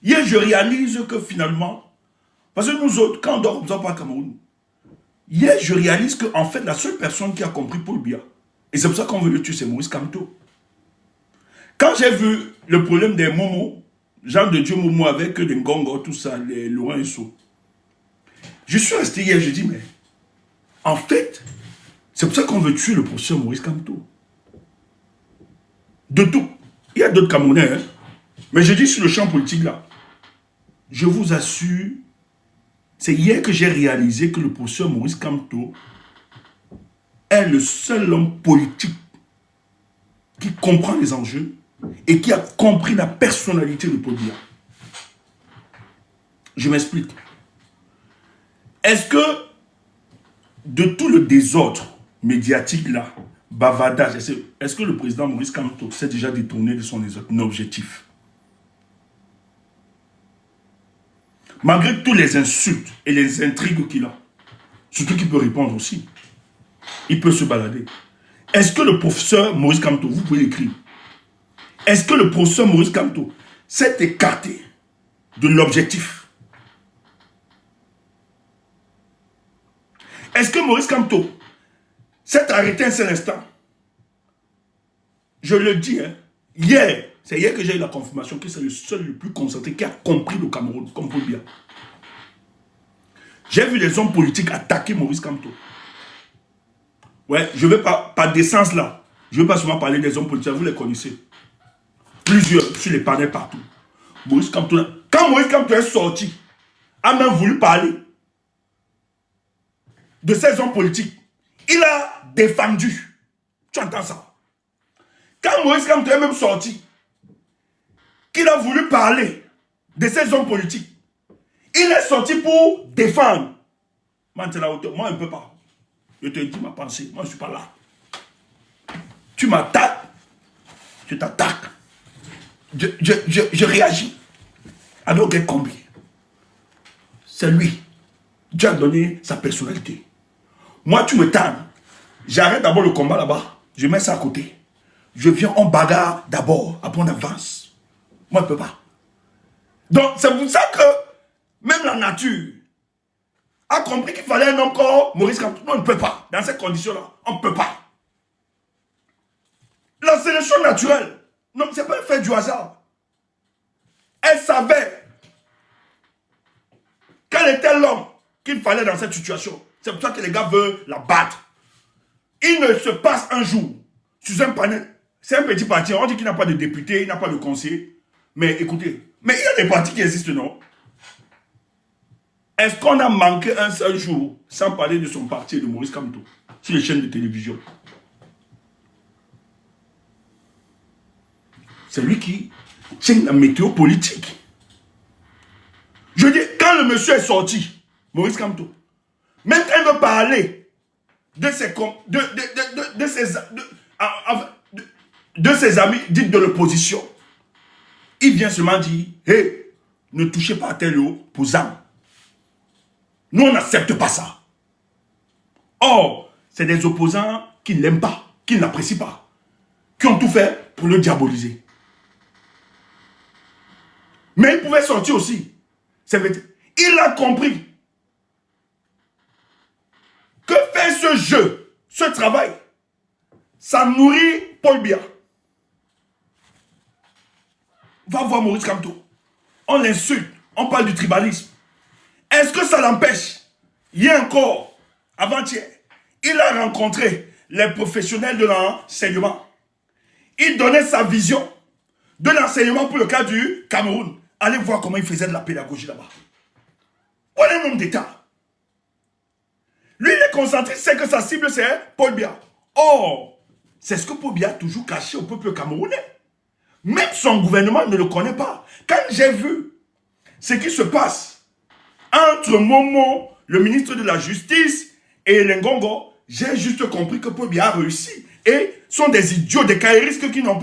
Hier, je réalise que finalement, parce que nous autres, quand on dort, on ne dort pas Cameroun. Hier, je réalise qu'en fait, la seule personne qui a compris Paul Biya, et c'est pour ça qu'on veut le tuer, c'est Maurice Kamto. Quand j'ai vu le problème des Momo, Jean de Dieu Momo avec les Ngongo, tout ça, les Laurent et So, je suis resté hier, je dis, mais en fait, c'est pour ça qu'on veut tuer le professeur Maurice Kamto. De tout. Il y a d'autres Camerounais, hein? Mais je dis sur le champ politique là, je vous assure, c'est hier que j'ai réalisé que le professeur Maurice Kamto est le seul homme politique qui comprend les enjeux et qui a compris la personnalité de Paul Biya. Je m'explique. Est-ce que de tout le désordre médiatique là, bavardage, est-ce que le président Maurice Kamto s'est déjà détourné de son objectif? Malgré tous les insultes et les intrigues qu'il a, surtout qu'il peut répondre aussi, il peut se balader. Est-ce que le professeur Maurice Kamto, vous pouvez l'écrire, est-ce que le professeur Maurice Kamto s'est écarté de l'objectif? Est-ce que Maurice Kamto s'est arrêté un seul instant? Je le dis, hein, hier, c'est hier que j'ai eu la confirmation que c'est le seul, le plus concentré qui a compris le Cameroun, comme Paul Biya. J'ai vu les hommes politiques attaquer Maurice Kamto. Ouais, je ne vais pas, par décence là, je ne vais pas souvent parler des hommes politiques, vous les connaissez. Plusieurs, sur les panels partout. Maurice Kamto, quand Maurice Kamto est sorti, a même voulu parler de ces hommes politiques. Il a défendu. Tu entends ça? Quand Maurice Kamto est même sorti, qu'il a voulu parler de ces hommes politiques, il est sorti pour défendre. Moi, je ne peux pas. Je te dis ma pensée. Moi, je ne suis pas là. Tu m'attaques, je t'attaque. Je réagis. Alors quel combien? C'est lui. Dieu a donné sa personnalité. Moi, tu me tannes. J'arrête d'abord le combat là-bas. Je mets ça à côté. Je viens en bagarre d'abord. Après, on avance. Moi, je ne peux pas. Donc, c'est pour ça que même la nature a compris qu'il fallait un homme comme Maurice Kamto. Non, on ne peut pas. Dans ces conditions-là, on ne peut pas. La sélection naturelle, non, ce n'est pas un fait du hasard. Elle savait quel était l'homme qu'il fallait dans cette situation. C'est pour ça que les gars veulent la battre. Il ne se passe un jour, sur un panel, c'est un petit parti, on dit qu'il n'a pas de député, il n'a pas de conseiller. Mais écoutez, mais il y a des partis qui existent, non? Est-ce qu'on a manqué un seul jour, sans parler de son parti, de Maurice Kamto, sur les chaînes de télévision? C'est lui qui tient la météo politique. Je dis, quand le monsieur est sorti, Maurice Kamto, même quand il veut parler de ses amis dits de l'opposition, il vient seulement dire, hé, ne touchez pas à tel opposant. Nous, on n'accepte pas ça. Or, c'est des opposants qui ne l'aiment pas, qui ne l'apprécient pas, qui ont tout fait pour le diaboliser. Mais il pouvait sortir aussi. Il a compris que fait ce jeu, ce travail, ça nourrit Paul Biya. Va voir Maurice Kamto. On l'insulte, on parle du tribalisme. Est-ce que ça l'empêche? Hier encore, avant-hier, il a rencontré les professionnels de l'enseignement. Il donnait sa vision de l'enseignement pour le cas du Cameroun. Allez voir comment il faisait de la pédagogie là-bas. On est un homme d'État. Lui, il est concentré, c'est que sa cible, c'est Paul Biya. Or, c'est ce que Paul Biya a toujours caché au peuple camerounais. Même son gouvernement ne le connaît pas. Quand j'ai vu ce qui se passe entre Momo, le ministre de la Justice, et Lengongo, j'ai juste compris que Paul Biya a réussi. Et sont des idiots, des caïristes qui n'ont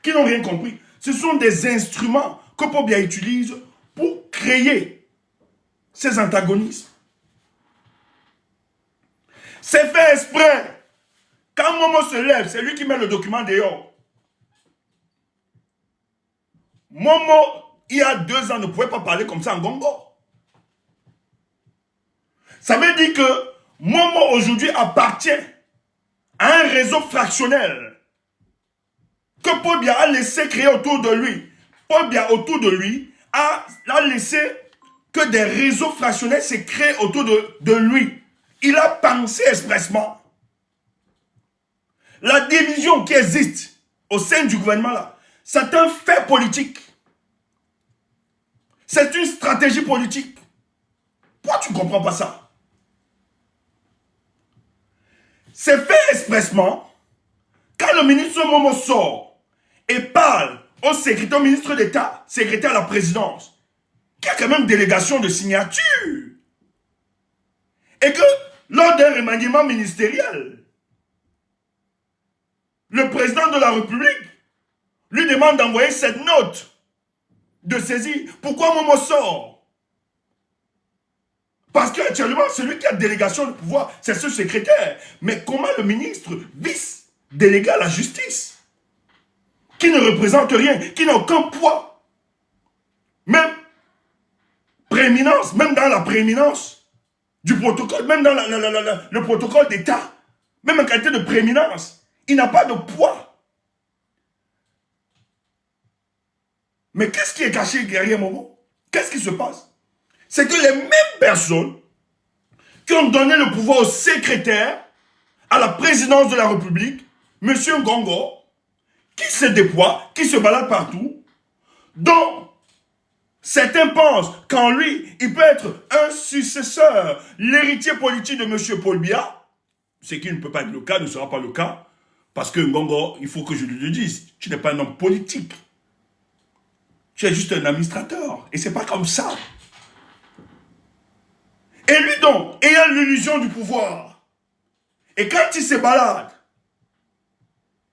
rien compris. Ce sont des instruments que Paul Biya utilise pour créer ces antagonismes. C'est fait exprès. Quand Momo se lève, c'est lui qui met le document dehors. Momo, il y a 2 ans, ne pouvait pas parler comme ça en Congo. Ça veut dire que Momo aujourd'hui appartient à un réseau fractionnel que Paul Biya a laissé créer autour de lui. Paul Biya autour de lui a laissé que des réseaux fractionnels se créent autour de lui. Il a pensé expressement. La division qui existe au sein du gouvernement là, c'est un fait politique. C'est une stratégie politique. Pourquoi tu ne comprends pas ça? C'est fait expressement. Quand le ministre Momo sort et parle au secrétaire ministre d'État, secrétaire à la présidence, qui a quand même délégation de signature, et que lors d'un remaniement ministériel, le président de la République lui demande d'envoyer cette note de saisie. Pourquoi Momo sort? Parce qu'actuellement, celui qui a délégation de pouvoir, c'est ce secrétaire. Mais comment le ministre vice-délégué à la justice, qui ne représente rien, qui n'a aucun poids, même prééminence, même dans la prééminence du protocole, même dans le protocole d'État, même en qualité de prééminence, il n'a pas de poids. Mais qu'est-ce qui est caché derrière Momo? Qu'est-ce qui se passe? C'est que les mêmes personnes qui ont donné le pouvoir au secrétaire à la présidence de la République, M. Ngongo, qui se déploie, qui se balade partout, dont certains pensent qu'en lui, il peut être un successeur, l'héritier politique de M. Paul Biya, ce qui ne peut pas être le cas, ne sera pas le cas, parce que Ngongo, il faut que je le dise, tu n'es pas un homme politique. Tu es juste un administrateur. Et c'est pas comme ça. Et lui donc, ayant l'illusion du pouvoir, et quand il se balade,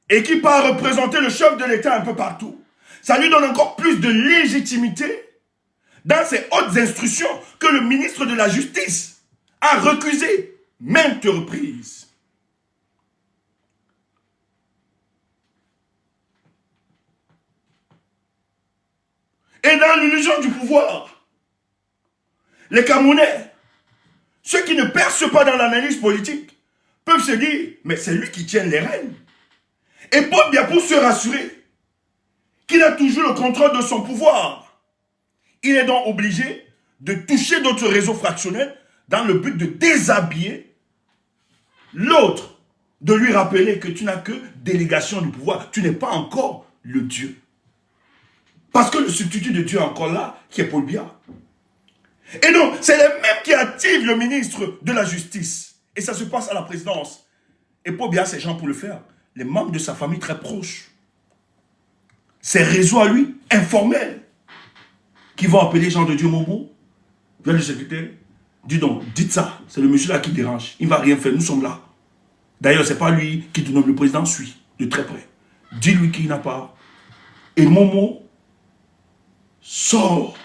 et qu'il part représenter le chef de l'État un peu partout, ça lui donne encore plus de légitimité dans ces hautes instructions que le ministre de la Justice a recusé maintes reprises. Et dans l'illusion du pouvoir, les Camerounais, ceux qui ne percent pas dans l'analyse politique, peuvent se dire, mais c'est lui qui tient les rênes. Et Paul Biya, pour se rassurer qu'il a toujours le contrôle de son pouvoir, il est donc obligé de toucher d'autres réseaux fractionnels dans le but de déshabiller l'autre, de lui rappeler que tu n'as que délégation du pouvoir, tu n'es pas encore le Dieu. Parce que le substitut de Dieu est encore là, qui est Paul Biya. Et donc, c'est les mêmes qui activent le ministre de la Justice. Et ça se passe à la présidence. Et Paul Biya, ces gens pour le faire, les membres de sa famille très proches. Ces réseaux à lui, informels, qui vont appeler Jean de Dieu Momo, vient le secrétaire, dis donc, dites ça, c'est le monsieur là qui dérange, il ne va rien faire, nous sommes là. D'ailleurs, ce n'est pas lui qui te nomme, le président suit, de très près. Dis-lui qu'il n'a pas. Et Momo sort.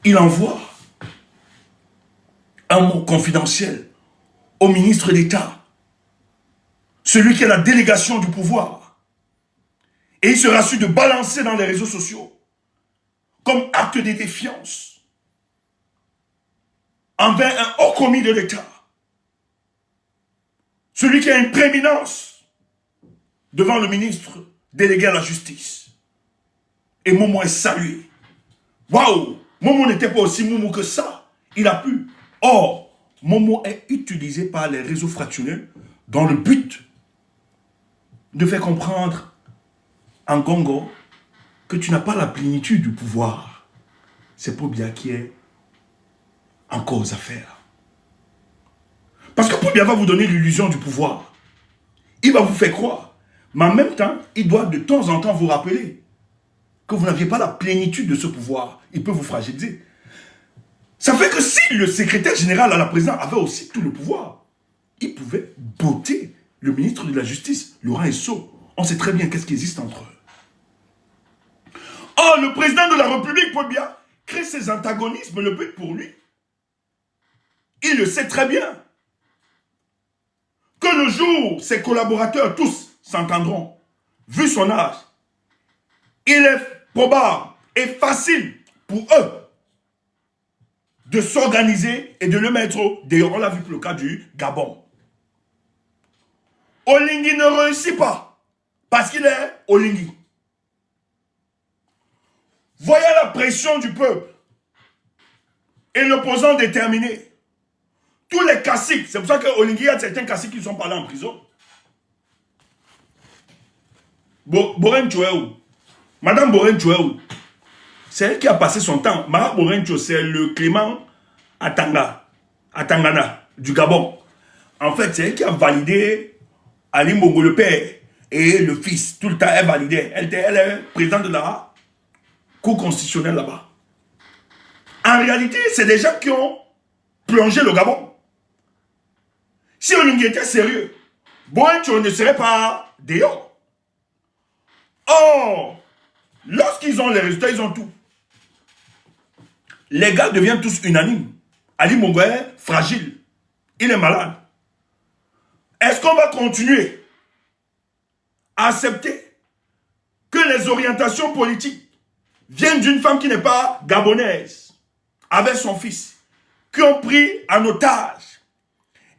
il envoie un mot confidentiel au ministre d'État, celui qui a la délégation du pouvoir. Et il sera su de balancer dans les réseaux sociaux comme acte de défiance envers un haut commis de l'État. Celui qui a une prééminence devant le ministre délégué à la justice. Et Momo est salué. Waouh! Momo n'était pas aussi Momo que ça. Il a pu. Or, Momo est utilisé par les réseaux fractionnels dans le but de faire comprendre en Congo que tu n'as pas la plénitude du pouvoir. C'est Pobia qui est en cause à faire. Parce que Pobia va vous donner l'illusion du pouvoir. Il va vous faire croire. Mais en même temps, il doit de temps en temps vous rappeler que vous n'aviez pas la plénitude de ce pouvoir. Il peut vous fragiliser. Ça fait que si le secrétaire général à la présidence avait aussi tout le pouvoir, il pouvait botter le ministre de la Justice, Laurent Esso. On sait très bien qu'est-ce qui existe entre eux. Or, le président de la République, Pobia, crée ses antagonismes, le but pour lui. Il le sait très bien. Que le jour, ses collaborateurs, tous, s'entendront, vu son âge, il est probable et facile pour eux de s'organiser et de le mettre dehors. On l'a vu pour le cas du Gabon. Olingi ne réussit pas parce qu'il est Olingi. Voyez la pression du peuple et l'opposant déterminé. Tous les caciques, c'est pour ça qu'Olingi, il y a certains caciques qui sont pas là en prison. Boren Chouéou, Madame Boren Chouéou, c'est elle qui a passé son temps. Mara Boren Chouéou, c'est le Clément Atangana du Gabon. En fait, c'est elle qui a validé Ali Bongo le père et le fils. Tout le temps, elle validait. Elle est présidente de la Cour constitutionnelle là-bas. En réalité, c'est des gens qui ont plongé le Gabon. Si Olingi était sérieux, Boren Chouéou ne serait pas dehors. Or, lorsqu'ils ont les résultats, ils ont tout. Les gars deviennent tous unanimes. Ali Bongo est fragile. Il est malade. Est-ce qu'on va continuer à accepter que les orientations politiques viennent d'une femme qui n'est pas gabonaise, avec son fils, qui ont pris en otage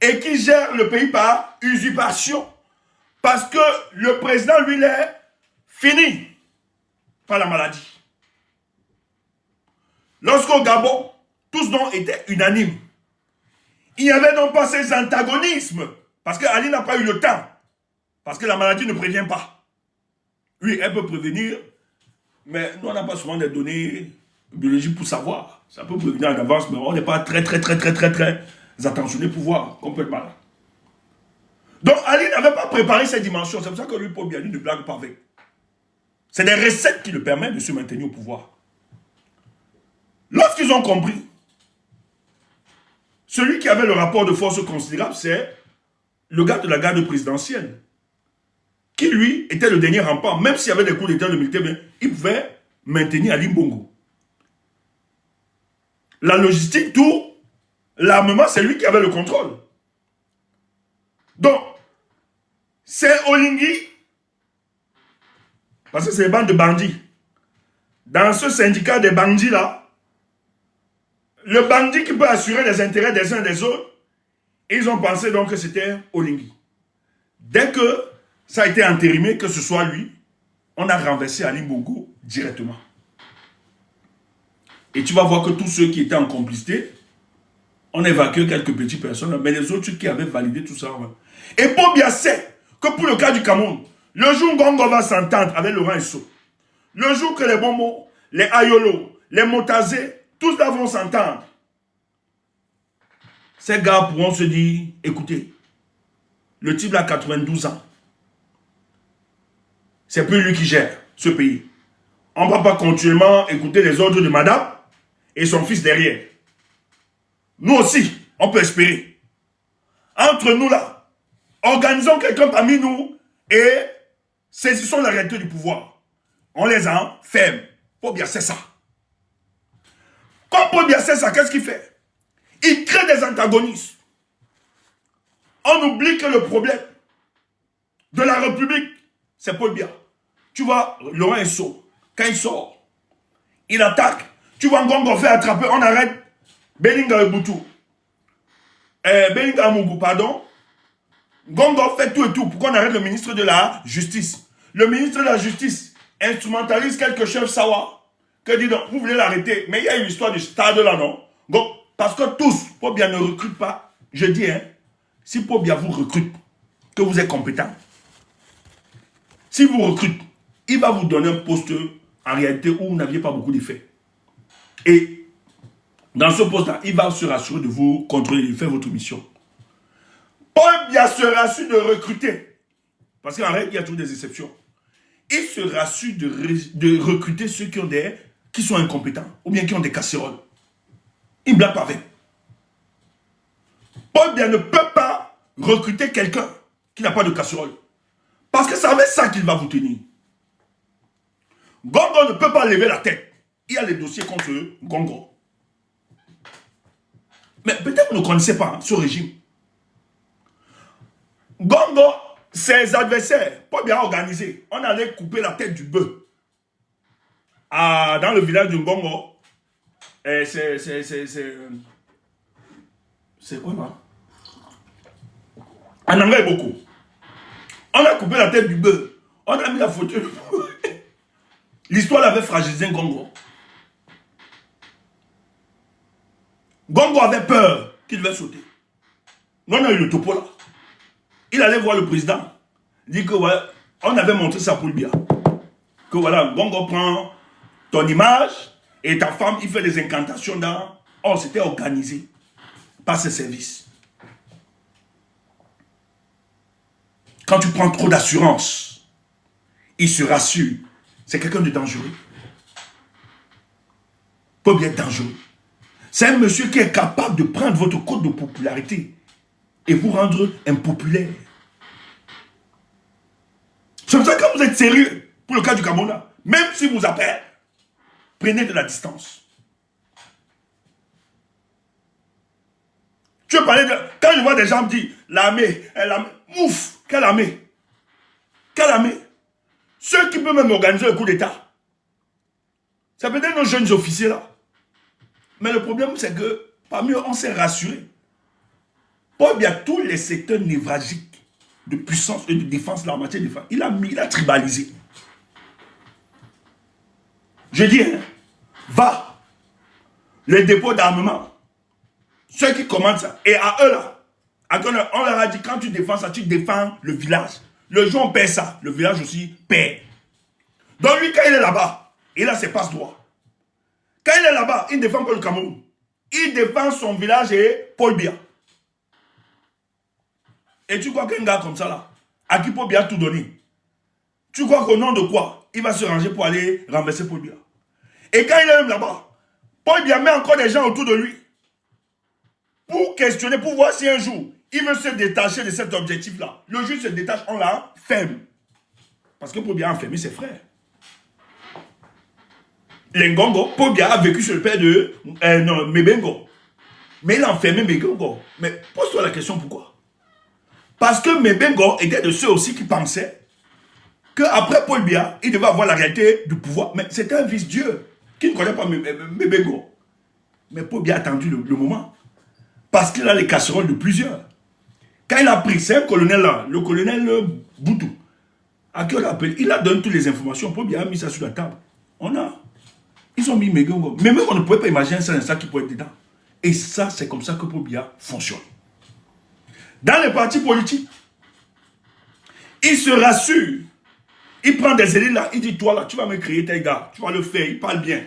et qui gère le pays par usurpation? Parce que le président, lui, il est fini par la maladie. Lorsqu'au Gabon, tous donc étaient unanimes. Il n'y avait donc pas ces antagonismes. Parce qu'Ali n'a pas eu le temps. Parce que la maladie ne prévient pas. Oui, elle peut prévenir. Mais nous, on n'a pas souvent des données biologiques pour savoir. Ça peut prévenir en avance, mais on n'est pas très attentionné pour voir qu'on peut être malade. Donc Ali n'avait pas préparé ces dimensions. C'est pour ça que lui, Paul Bialy, ne blague pas avec. C'est des recettes qui le permettent de se maintenir au pouvoir. Lorsqu'ils ont compris, celui qui avait le rapport de force considérable, c'est le gars de la garde présidentielle, qui lui était le dernier rempart. Même s'il y avait des coups d'état de militaire, il pouvait maintenir Ali Bongo. La logistique, tout, l'armement, c'est lui qui avait le contrôle. Donc, c'est Olingi, parce que c'est les bandes de bandits. Dans ce syndicat des bandits là, le bandit qui peut assurer les intérêts des uns des autres, ils ont pensé donc que c'était Olingi. Dès que ça a été entérimé, que ce soit lui, on a renversé Ali Bongo directement. Et tu vas voir que tous ceux qui étaient en complicité, on a évacué quelques petites personnes, mais les autres qui avaient validé tout ça. Ouais. Et Pobia sait que pour le cas du Cameroun, le jour où Gongo va s'entendre avec Laurent Esso, le jour que les Bomo, les Ayolo, les Motazé, tous là vont s'entendre, ces gars pourront se dire, écoutez, le type a 92 ans. C'est plus lui qui gère ce pays. On ne va pas continuellement écouter les ordres de madame et son fils derrière. Nous aussi, on peut espérer. Entre nous là, organisons quelqu'un parmi nous et saisissons la réalité du pouvoir. On les enferme. Faut bien, c'est ça. Comme Quand Paul Biya sait ça, qu'est-ce qu'il fait? Il crée des antagonismes. On oublie que le problème de la République, c'est Paul Biya. Tu vois, Laurent Esso, quand il sort, il attaque. Tu vois, Ngongo fait attraper, on arrête Belinga Eboutou. Belinga Amougou, pardon. Ngongo fait tout et tout pour qu'on arrête le ministre de la Justice. Le ministre de la Justice instrumentalise quelques chefs Sawa. Que dit donc, vous voulez l'arrêter. Mais il y a une histoire du stade là, non? Donc, parce que tous, Paul Biya ne recrute pas. Je dis, hein, si Paul Biya vous recrute, que vous êtes compétent, si vous recrute, il va vous donner un poste en réalité où vous n'aviez pas beaucoup d'effets. Et dans ce poste-là, il va se rassurer de vous contrôler, de faire votre mission. Paul Biya se rassure de recruter. Parce qu'en réalité, il y a toujours des exceptions. Il se rassure de recruter ceux qui sont incompétents ou bien qui ont des casseroles. Il ne blague pas avec. Paul Biya ne peut pas recruter quelqu'un qui n'a pas de casserole. Parce que c'est avec ça qu'il va vous tenir. Ngongo ne peut pas lever la tête. Il y a les dossiers contre Ngongo. Mais peut-être que vous ne connaissez pas ce régime. Ngongo, ses adversaires, Paul Biya organisé, on allait couper la tête du bœuf. Dans le village de Ngongo, c'est quoi là? En anglais beaucoup. On a coupé la tête du bœuf. On a mis la photo. L'histoire avait fragilisé Ngongo. Ngongo avait peur qu'il devait sauter. On a eu le topo là. Il allait voir le président. Il dit que voilà, on avait montré ça pour Biya. Que voilà, Ngongo prend ton image et ta femme, il fait des incantations dans. Oh, c'était organisé par ses services. Quand tu prends trop d'assurance, il se rassure. C'est quelqu'un de dangereux. Peut bien être dangereux. C'est un monsieur qui est capable de prendre votre code de popularité et vous rendre impopulaire. C'est pour ça que quand vous êtes sérieux, pour le cas du Cameroun, même si vous appelez, prenez de la distance. Tu veux parler de... Quand je vois des gens me dire, l'armée, ouf, quelle armée? Quelle armée? Ceux qui peuvent même organiser le coup d'État. C'est peut-être nos jeunes officiers là. Mais le problème, c'est que parmi eux, on s'est rassuré. Paul Biya, tous les secteurs névralgiques de puissance et de défense, la matière de défense, il a tribalisé. Je dis, hein, va, les dépôts d'armement, ceux qui commandent ça, et à eux là, on leur a dit, quand tu défends ça, tu défends le village. Le jour on perd ça, le village aussi perd. Donc lui, quand il est là-bas, il a ses passe-droits. Quand il est là-bas, il ne défend pas le Cameroun. Il défend son village et Paul Biya. Et tu crois qu'un gars comme ça là, à qui Paul Biya a tout donné, tu crois qu'au nom de quoi il va se ranger pour aller renverser Paul Biya? Et quand il est même là-bas, Paul Biya met encore des gens autour de lui pour questionner, pour voir si un jour il veut se détacher de cet objectif-là. Le juge se détache, on la ferme. Parce que Paul Biya a enfermé ses frères. Les Ngongo, Paul Biya a vécu sur le père de Mebengo. Mais il a enfermé Mebengo. Mais pose-toi la question pourquoi? Parce que Mebengo était de ceux aussi qui pensaient qu'après Paul Biya, il devait avoir la réalité du pouvoir. Mais c'était un vice-dieu qui ne connaît pas Mebengo. Mais Paul Biya a attendu le moment. Parce qu'il a les casseroles de plusieurs. Quand il a pris, c'est un colonel là, le colonel Boutou, à qui on appelle, il a donné toutes les informations. Paul Biya a mis ça sur la table. Ils ont mis Mebengo. Mais même on ne pouvait pas imaginer ça qui pouvait être dedans. Et ça, c'est comme ça que Paul Biya fonctionne. Dans les partis politiques, il se rassure. Il prend des élites là, il dit, toi là, tu vas me créer tes gars, tu vas le faire, il parle bien.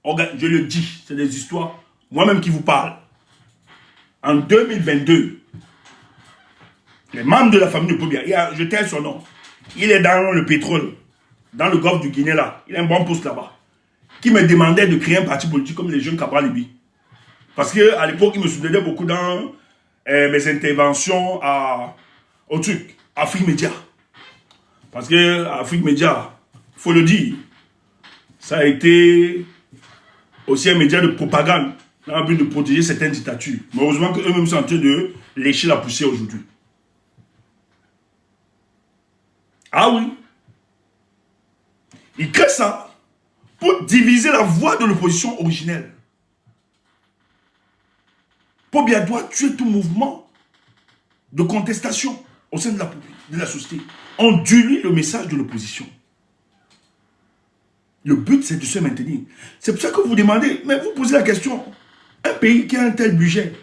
Je le dis, c'est des histoires, moi-même qui vous parle. En 2022, les membres de la famille de Paul Biya, je tais son nom, il est dans le pétrole, dans le golfe du Guinée là, il a un bon poste là-bas, qui me demandait de créer un parti politique comme les jeunes Cabral Libi. Parce qu'à l'époque, il me soutenait beaucoup dans mes interventions au truc, Afrique Média. Parce que Afrique Média, il faut le dire, ça a été aussi un média de propagande dans le but de protéger certaines dictatures. Mais heureusement qu'eux-mêmes sont en train de lécher la poussière aujourd'hui. Ah oui. Ils créent ça pour diviser la voix de l'opposition originelle. Paul Biya doit tuer tout mouvement de contestation au sein de la société. On dilue le message de l'opposition. Le but, c'est de se maintenir. C'est pour ça que vous demandez, mais vous posez la question, un pays qui a un tel budget,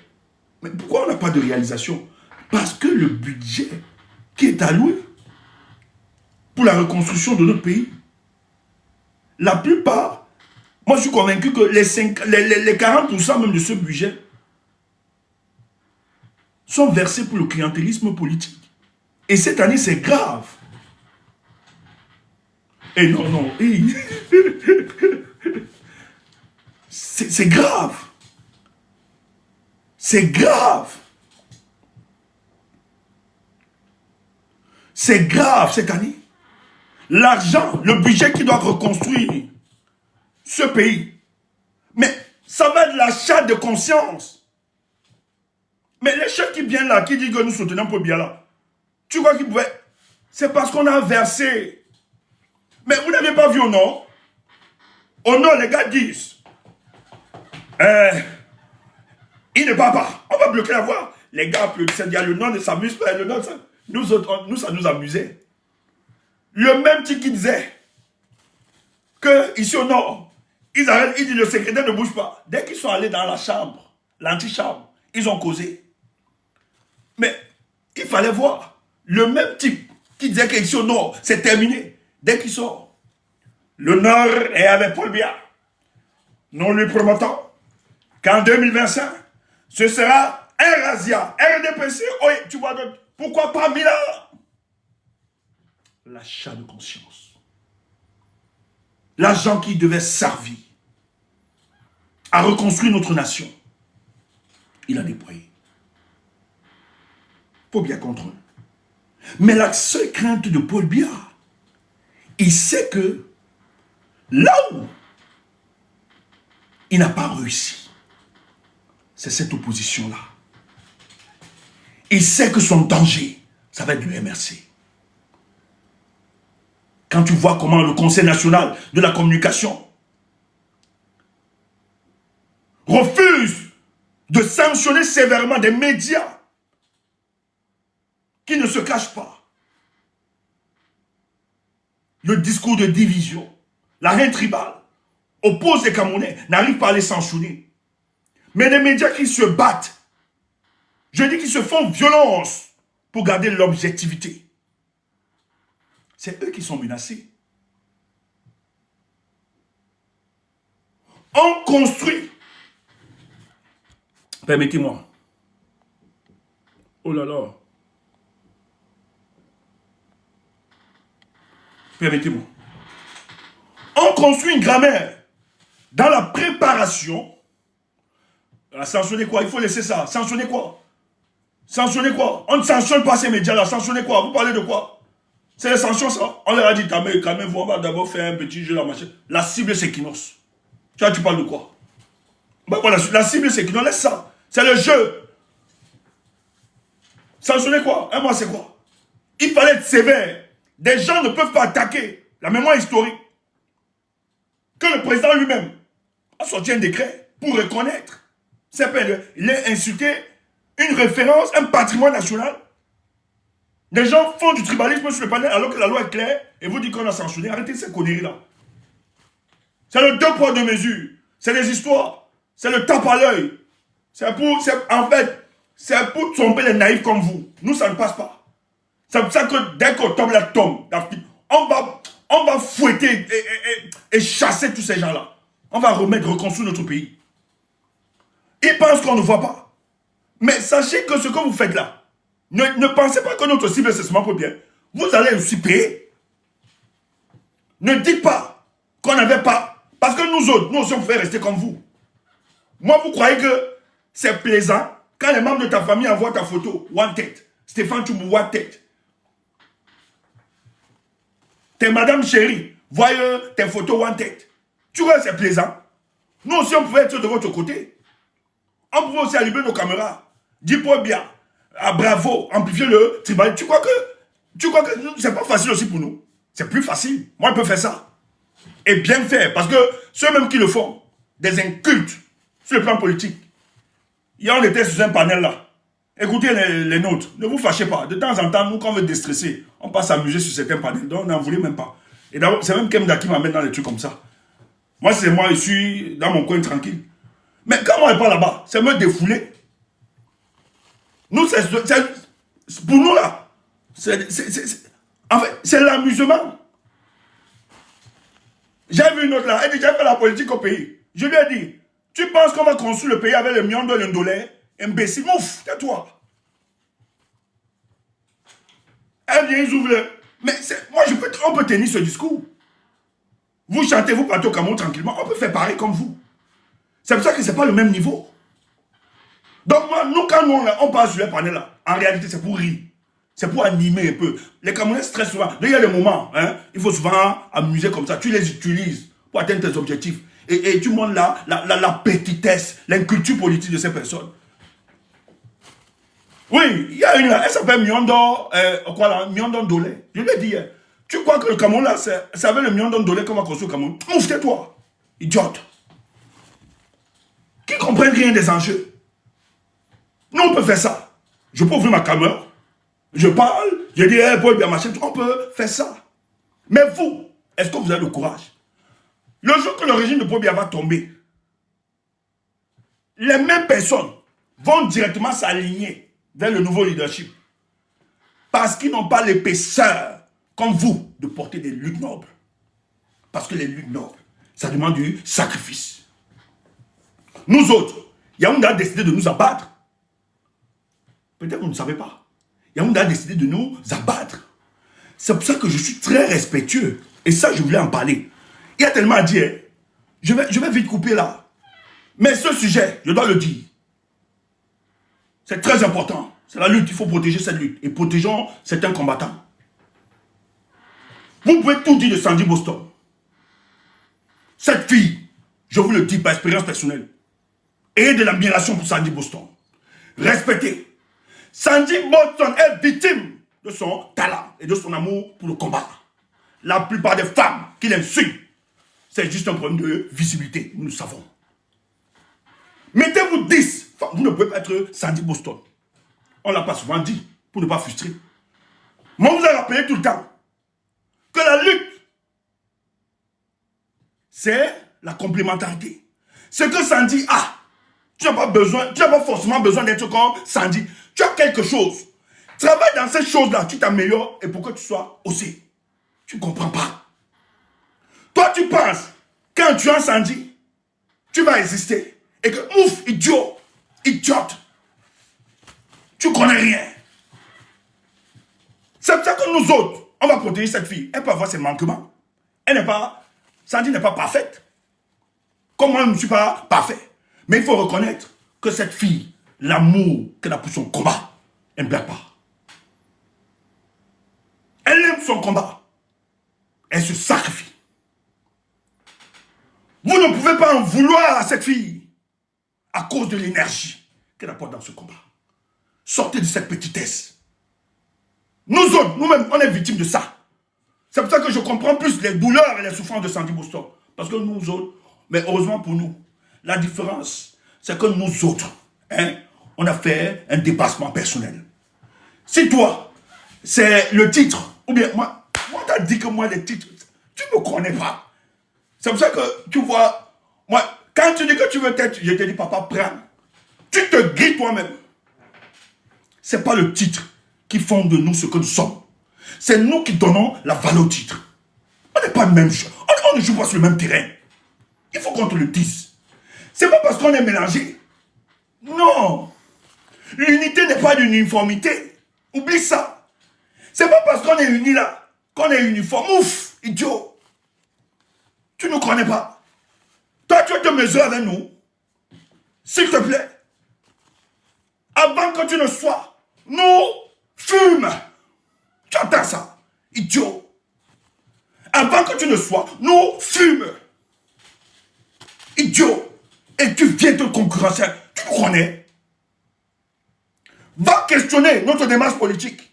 mais pourquoi on n'a pas de réalisation? Parce que le budget qui est alloué pour la reconstruction de notre pays, la plupart, moi je suis convaincu que les 40% même de ce budget sont versés pour le clientélisme politique. Et cette année, c'est grave. Et non, non, c'est grave. C'est grave. C'est grave cette année. L'argent, le budget qui doit reconstruire ce pays. Mais ça va être l'achat de conscience. Mais les chefs qui viennent là, qui disent que nous soutenons Paul Biya là, tu crois qu'ils pouvaient... C'est parce qu'on a versé. Mais vous n'avez pas vu au nord? Au nord, les gars disent, il ne part pas. On va bloquer la voie. Les gars applaudissent. Le nord ne s'amuse pas. Le nord, nous autres, nous, ça nous amusait. Le même type qui disait que ici au nord, ils arrêtent, ils disent le secrétaire ne bouge pas. Dès qu'ils sont allés dans la chambre, l'antichambre, ils ont causé. Mais il fallait voir. Le même type qui disait qu'ici au nord, c'est terminé. Dès qu'il sort, le nord est avec Paul Biya. Nous lui promettons qu'en 2025, ce sera un razzia, RDPC, oui, tu vois, pourquoi pas Milan? L'achat de conscience. L'argent qui devait servir à reconstruire notre nation, il a déployé. Paul Biya contrôle. Mais la seule crainte de Paul Biya, il sait que là où il n'a pas réussi, c'est cette opposition-là. Il sait que son danger, ça va être le MRC. Quand tu vois comment le Conseil national de la communication refuse de sanctionner sévèrement des médias qui ne se cachent pas, le discours de division, la haine tribale, oppose les Camerounais, n'arrive pas à les sanctionner. Mais les médias qui se battent, je dis qu'ils se font violence pour garder l'objectivité. C'est eux qui sont menacés. On construit. Permettez-moi. Oh là là. Permettez-moi. On construit une grammaire dans la préparation. Sanctionner quoi? Il faut laisser ça. Sanctionner quoi? Sanctionner quoi? On ne sanctionne pas ces médias-là. Sanctionner quoi? Vous parlez de quoi? C'est les sanctions, ça. On leur a dit, calmez-vous, on va d'abord faire un petit jeu, la machine. La cible, c'est Kinos. Tu vois, tu parles de quoi? Ben voilà, la cible, c'est Kinos. Laisse ça. C'est le jeu. Sanctionner quoi? Un mois, c'est quoi? Il fallait être sévère. Des gens ne peuvent pas attaquer la mémoire historique. Que le président lui-même a sorti un décret pour reconnaître. Il a insulté une référence, un patrimoine national. Les gens font du tribalisme sur le panel alors que la loi est claire et vous dites qu'on a sanctionné. Arrêtez ces conneries-là. C'est le 2 poids 2 mesures. C'est des histoires. C'est le tape à l'œil. En fait, c'est pour tromper les naïfs comme vous. Nous, ça ne passe pas. C'est pour ça que dès qu'on tombe la tombe, on va fouetter et chasser tous ces gens-là. On va reconstruire notre pays. Ils pensent qu'on ne voit pas. Mais sachez que ce que vous faites là, ne pensez pas que notre cible c'est seulement pour bien. Vous allez aussi payer. Ne dites pas qu'on n'avait pas. Parce que nous autres, nous aussi on pouvait rester comme vous. Moi, vous croyez que c'est plaisant quand les membres de ta famille envoient ta photo, one tête. Stéphane Tchoumou, one tête. T'es madame chérie, voyez tes photos one tête. Tu vois, c'est plaisant. Nous aussi, on pouvait être de votre côté. On pouvait aussi allumer nos caméras. Dire Paul Biya, ah, bravo, amplifier le tribunal. Tu crois que c'est pas facile aussi pour nous? C'est plus facile. Moi, je peux faire ça. Et bien faire. Parce que ceux-mêmes qui le font, des incultes sur le plan politique. Hier, on était sur un panel là. Écoutez les nôtres. Ne vous fâchez pas. De temps en temps, nous, quand on veut déstresser, on passe s'amuser sur certains panels. Donc, on n'en voulait même pas. Et d'abord, c'est même Kemda qui m'amène dans les trucs comme ça. Moi, c'est moi, je suis dans mon coin tranquille. Mais quand on n'est pas là-bas, c'est me défouler. Nous, pour nous là, en fait, c'est l'amusement. J'ai vu une autre là, elle dit, j'ai fait la politique au pays. Je lui ai dit, tu penses qu'on va construire le pays avec le million de l'indolé? Imbécile, ouf, tais-toi. Elle vient, ils ouvrent le... Mais moi, on peut tenir ce discours. Vous chantez, vous partez au Cameroun tranquillement, on peut faire pareil comme vous. C'est pour ça que ce n'est pas le même niveau. Donc, moi, nous, quand on passe sur les panels là, en réalité, c'est pour rire. C'est pour animer un peu. Les Camerounais stressent souvent. Il y a des moments, hein, il faut souvent amuser comme ça. Tu les utilises pour atteindre tes objectifs. Et tu montres la petitesse, l'inculture politique de ces personnes. Oui, il y a une là, elle s'appelle Myondo, Myondo Dolé. Je lui ai dit, tu crois que le Cameroun là, c'est avec le Myondo Dolé qu'on va construire le Cameroun? Ouf, tais-toi, idiote. Qui comprennent rien des enjeux. Nous, on peut faire ça. Je peux ouvrir ma caméra. Je parle, je dis, hey, Paul Biya, machin, on peut faire ça. Mais vous, est-ce que vous avez le courage? Le jour que le régime de Paul Biya va tomber, les mêmes personnes vont directement s'aligner vers le nouveau leadership. Parce qu'ils n'ont pas l'épaisseur, comme vous, de porter des luttes nobles. Parce que les luttes nobles, ça demande du sacrifice. Nous autres, Yaoundé a décidé de nous abattre. Peut-être que vous ne savez pas. Yaoundé a décidé de nous abattre. C'est pour ça que je suis très respectueux. Et ça, je voulais en parler. Il y a tellement à dire. Je vais vite couper là. Mais ce sujet, je dois le dire. C'est très important. C'est la lutte. Il faut protéger cette lutte. Et protégeons certains combattants. Vous pouvez tout dire de Sandy Boston. Cette fille, je vous le dis par expérience personnelle, ayez de l'admiration pour Sandy Boston. Respectez. Sandy Boston est victime de son talent et de son amour pour le combat. La plupart des femmes qui l'insultent, c'est juste un problème de visibilité, nous le savons. Mettez-vous 10, vous ne pouvez pas être Sandy Boston. On ne l'a pas souvent dit, pour ne pas frustrer. Moi, on vous a rappelé tout le temps que la lutte, c'est la complémentarité. Ce que Sandy a, tu n'as pas forcément besoin d'être comme Sandy. Tu as quelque chose. Travaille dans ces choses-là, tu t'améliores et pour que tu sois aussi. Tu ne comprends pas. Toi, tu penses, quand tu es en Sandy, tu vas exister. Et que, ouf, idiote, tu connais rien. C'est pour ça que nous autres, on va protéger cette fille. Elle peut avoir ses manquements. Sandy n'est pas parfaite. Comme moi, je ne suis pas parfait. Mais il faut reconnaître que cette fille, l'amour qu'elle a pour son combat, elle ne perd pas. Elle aime son combat. Elle se sacrifie. Vous ne pouvez pas en vouloir à cette fille à cause de l'énergie qu'elle apporte dans ce combat. Sortez de cette petitesse. Nous autres, nous-mêmes, on est victimes de ça. C'est pour ça que je comprends plus les douleurs et les souffrances de Sandy Boston. Parce que nous autres, mais heureusement pour nous, la différence, c'est que nous autres, on a fait un dépassement personnel. Si toi, c'est le titre, ou bien moi t'as dit que moi, les titres, tu ne me connais pas. C'est pour ça que, tu vois, moi, quand tu dis que tu veux être, je te dis, papa, prends. Tu te guides toi-même. Ce n'est pas le titre qui font de nous ce que nous sommes. C'est nous qui donnons la valeur au titre. On n'est pas le même jeu. On ne joue pas sur le même terrain. Il faut qu'on te le dise. C'est pas parce qu'on est mélangé. Non. L'unité n'est pas d'une uniformité. Oublie ça. C'est pas parce qu'on est unis là qu'on est uniforme. Ouf, idiot. Tu ne nous connais pas. Toi, tu te mesures avec nous. S'il te plaît. Avant que tu ne sois, nous fume. Tu entends ça, idiot. Avant que tu ne sois, nous fume. Idiot. Et tu viens te concurrencer. Tu nous connais. Va questionner notre démarche politique.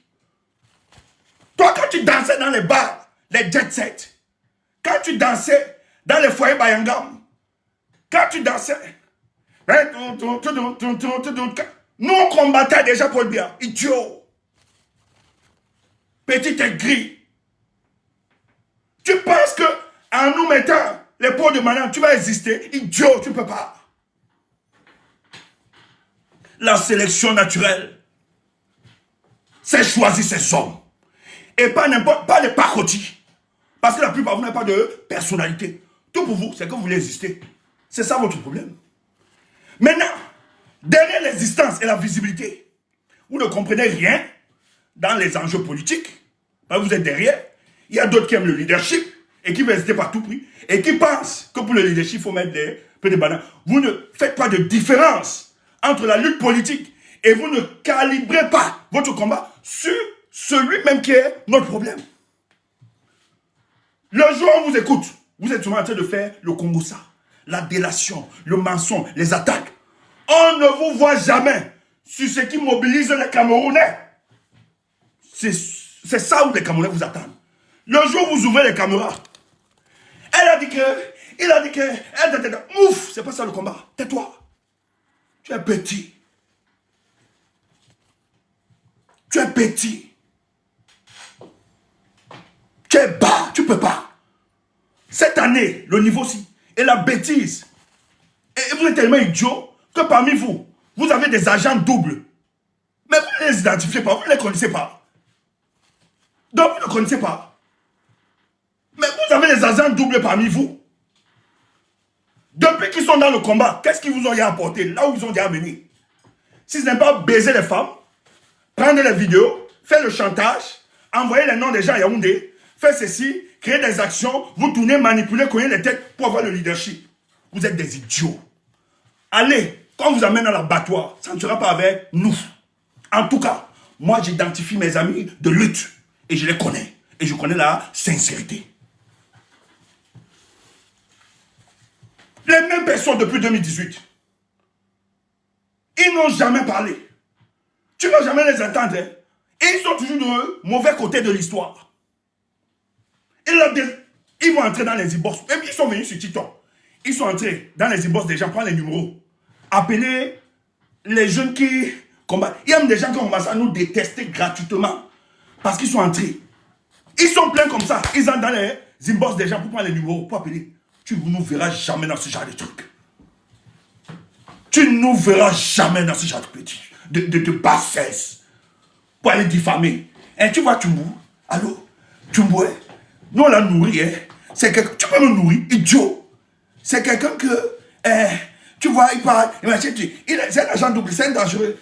Toi, quand tu dansais dans les bars, les jet set, quand tu dansais dans les foyers Bayangam, quand tu dansais, nous on combattait déjà Paul Biya. Idiot. Petit aigri. Tu penses que en nous mettant les pots de manane, tu vas exister? Idiot, tu ne peux pas. La sélection naturelle, c'est choisir ses hommes. Et pas n'importe, pas les pacotis. Parce que la plupart, vous n'avez pas de personnalité. Tout pour vous, c'est que vous voulez exister. C'est ça votre problème. Maintenant, derrière l'existence et la visibilité, vous ne comprenez rien dans les enjeux politiques. Vous êtes derrière. Il y a d'autres qui aiment le leadership et qui veulent exister par tout prix. Et qui pensent que pour le leadership, il faut mettre des peu de bananes. Vous ne faites pas de différence entre la lutte politique et vous ne calibrez pas votre combat sur celui-même qui est notre problème. Le jour où on vous écoute, vous êtes souvent en train de faire le Congo-ça, la délation, le mensonge, les attaques. On ne vous voit jamais sur ce qui mobilise les Camerounais. C'est ça où les Camerounais vous attendent. Le jour où vous ouvrez les caméras, il a dit que, ouf, c'est pas ça le combat. Tais-toi. Tu es petit. Tu es petit. Tu es bas, tu peux pas. Cette année, le niveau aussi, et la bêtise. Et vous êtes tellement idiot que parmi vous, vous avez des agents doubles. Mais vous ne les identifiez pas, vous ne les connaissez pas. Donc vous ne connaissez pas. Mais vous avez des agents doubles parmi vous. Depuis qu'ils sont dans le combat, qu'est-ce qu'ils vous ont apporté là où ils ont déjà venir? Si ce n'est pas baiser les femmes, prendre les vidéos, faire le chantage, envoyer les noms des gens à Yaoundé, faire ceci, créer des actions, vous tournez, manipuler, cogner les têtes pour avoir le leadership. Vous êtes des idiots. Allez, quand on vous amène dans l'abattoir, ça ne sera pas avec nous. En tout cas, moi j'identifie mes amis de lutte et je les connais. Et je connais la sincérité. Les mêmes personnes depuis 2018. Ils n'ont jamais parlé. Tu ne vas jamais les entendre. Hein? Et ils sont toujours de mauvais côté de l'histoire. Ils vont entrer dans les inbox. Même ils sont venus sur TikTok. Ils sont entrés dans les inbox des gens, prendre les numéros. Appeler les jeunes qui combattent. Il y a même des gens qui ont commencé à nous détester gratuitement. Parce qu'ils sont entrés. Ils sont pleins comme ça. Ils entrent dans les inbox des gens pour prendre les numéros, pour appeler. Tu ne nous verras jamais dans ce genre de truc. Tu ne nous verras jamais dans ce genre de bassesse. Pour aller diffamer. Et tu vois Tchumbu? Allô? Tchumbu, nous on l'a nourri. Hein? C'est quelqu'un. Tu peux nous nourrir, idiot. C'est quelqu'un que. Tu vois, il parle. C'est un agent double, c'est un dangereux.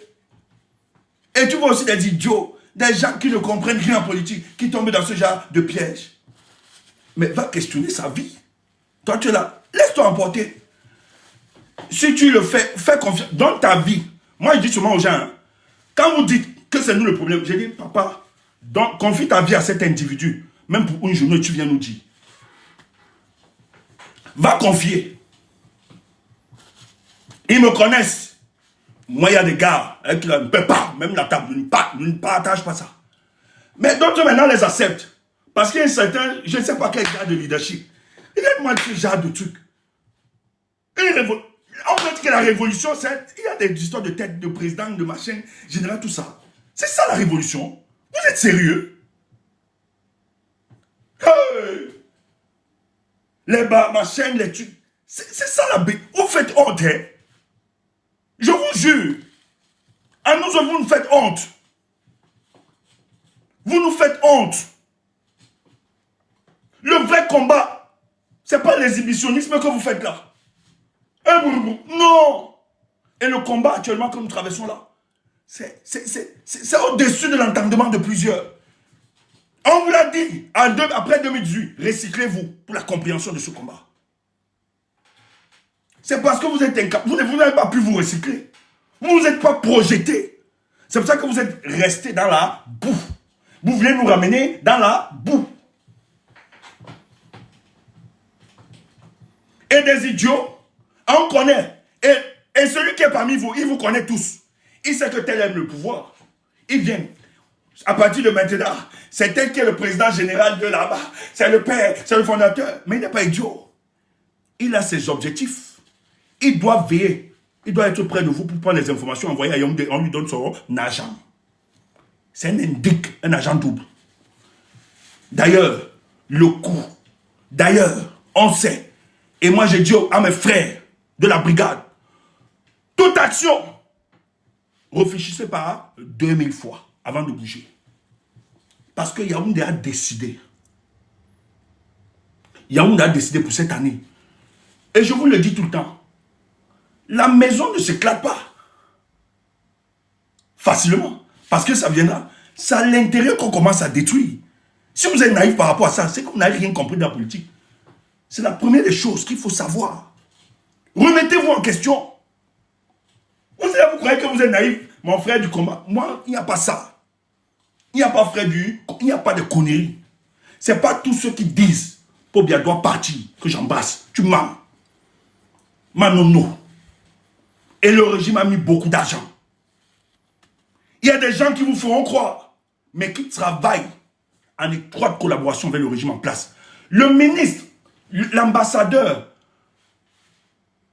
Et tu vois aussi des idiots, des gens qui ne comprennent rien en politique, qui tombent dans ce genre de piège. Mais va questionner sa vie. Toi, tu es là. Laisse-toi emporter. Si tu le fais, fais confiance dans ta vie. Moi, je dis souvent aux gens, hein, quand vous dites que c'est nous le problème, je dis, papa, confie ta vie à cet individu. Même pour une journée, tu viens nous dire. Va confier. Ils me connaissent. Moi, il y a des gars qui ne peuvent pas, même la table, ne partage pas ça. Mais d'autres maintenant les acceptent. Parce qu'il y a un certain, je ne sais pas quel gars de leadership. Regarde-moi ce genre de truc. On peut dire que la révolution, il y a des histoires de tête de président, de machin, général, tout ça. C'est ça la révolution. Vous êtes sérieux? Hey! Les bas, machin, les trucs. C'est ça la bête. Vous faites honte, hein? Je vous jure. À nous, vous nous faites honte. Vous nous faites honte. Le vrai combat, c'est pas l'exhibitionnisme que vous faites là. Non. Et le combat actuellement que nous traversons là, c'est au-dessus de l'entendement de plusieurs. On vous l'a dit, après 2018, recyclez-vous pour la compréhension de ce combat. C'est parce que vous êtes incapable, vous n'avez pas pu vous recycler. Vous ne vous êtes pas projeté. C'est pour ça que vous êtes resté dans la boue. Vous voulez nous ramener dans la boue. Et des idiots, on connaît. Et celui qui est parmi vous, il vous connaît tous. Il sait que tel aime le pouvoir. Il vient. À partir de maintenant, c'est tel qui est le président général de là-bas. C'est le père, c'est le fondateur. Mais il n'est pas idiot. Il a ses objectifs. Il doit veiller. Il doit être près de vous pour prendre les informations envoyées à Yaoundé. On lui donne son agent. C'est un indique, un agent double. D'ailleurs, le coup. D'ailleurs, on sait. Et moi, j'ai dit à mes frères de la brigade, toute action, réfléchissez pas 2000 fois avant de bouger. Parce que Yaoundé a décidé. Yaoundé a décidé pour cette année. Et je vous le dis tout le temps. La maison ne s'éclate pas. Facilement. Parce que ça viendra. C'est à l'intérieur qu'on commence à détruire. Si vous êtes naïf par rapport à ça, c'est que vous n'avez rien compris de la politique. C'est la première des choses qu'il faut savoir. Remettez-vous en question. Vous croyez que vous êtes naïf, mon frère du combat. Moi, il n'y a pas ça. Il n'y a pas frère du... Il n'y a pas de conneries. Ce n'est pas tous ceux qui disent Pobia doit partir que j'embrasse. Tu mens. Manono. Et le régime a mis beaucoup d'argent. Il y a des gens qui vous feront croire, mais qui travaillent en étroite collaboration avec le régime en place. Le ministre, l'ambassadeur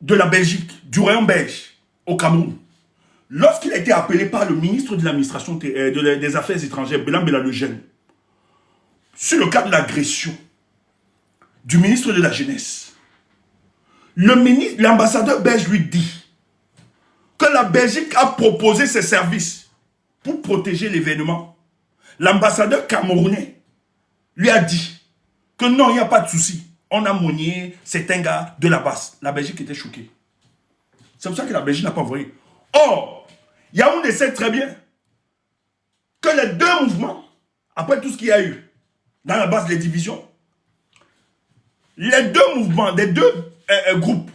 de la Belgique, du Royaume belge, au Cameroun, lorsqu'il a été appelé par le ministre de l'administration des Affaires étrangères, Bélan Bélan-Le-Jeune, sur le cas de l'agression du ministre de la Jeunesse, l'ambassadeur belge lui dit que la Belgique a proposé ses services pour protéger l'événement. L'ambassadeur camerounais lui a dit que non, il n'y a pas de souci. On a monié, c'est un gars de la base. La Belgique était choquée. C'est pour ça que la Belgique n'a pas envoyé. Or, Yaoundé sait très bien que les deux mouvements, après tout ce qu'il y a eu dans la base des divisions, les deux mouvements, les deux groupes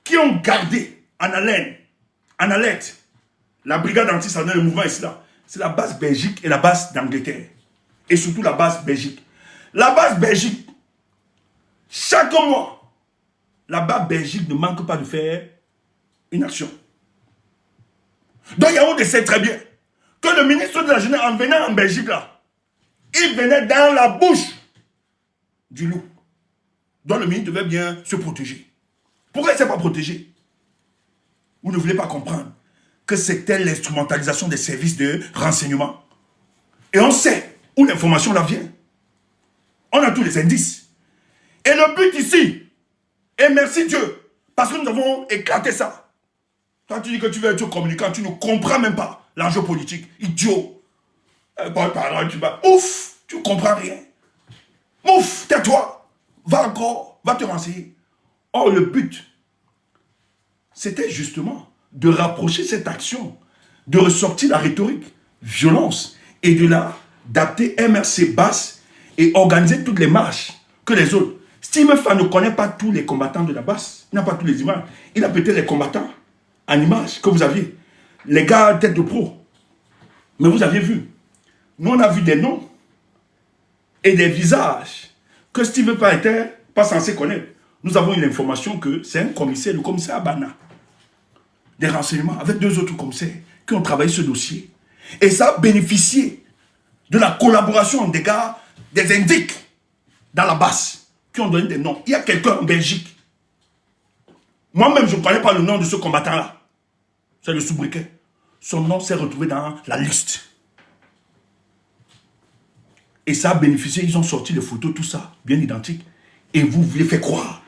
qui ont gardé en haleine, en alerte, la brigade anti-Sadin, le mouvement islam, c'est la base Belgique et la base d'Angleterre. Et surtout la base Belgique. La base Belgique, chaque mois, la base Belgique ne manque pas de faire une action. Donc Yaoundé sait très bien que le ministre de la Jeunesse, en venant en Belgique, là, il venait dans la bouche du loup. Donc le ministre devait bien se protéger. Pourquoi il ne s'est pas protégé? Vous ne voulez pas comprendre que c'était l'instrumentalisation des services de renseignement. Et on sait où l'information là vient. On a tous les indices. Et le but ici, et merci Dieu, parce que nous avons éclaté ça. Quand tu dis que tu veux être communicant, tu ne comprends même pas l'enjeu politique. Idiot. Ouf, tu ne comprends rien. Ouf, tais-toi. Va encore, va te renseigner. Or, le but, c'était justement de rapprocher cette action, de ressortir la rhétorique, violence, et de d'adapter MRC basse et organiser toutes les marches que les autres. Steve Fan ne connaît pas tous les combattants de la basse, il n'a pas tous les images. Il a peut-être les combattants en images que vous aviez, les gars tête de pro. Mais vous aviez vu, nous on a vu des noms et des visages que Steve Fan n'était pas censé connaître. Nous avons eu l'information que c'est un commissaire, le commissaire Abana, des renseignements avec deux autres commissaires qui ont travaillé ce dossier. Et ça a bénéficié de la collaboration des gars, des indiques dans la base, qui ont donné des noms. Il y a quelqu'un en Belgique. Moi-même, je ne connais pas le nom de ce combattant-là. C'est le sobriquet. Son nom s'est retrouvé dans la liste. Et ça a bénéficié, ils ont sorti les photos, tout ça, bien identiques. Et vous voulez faire croire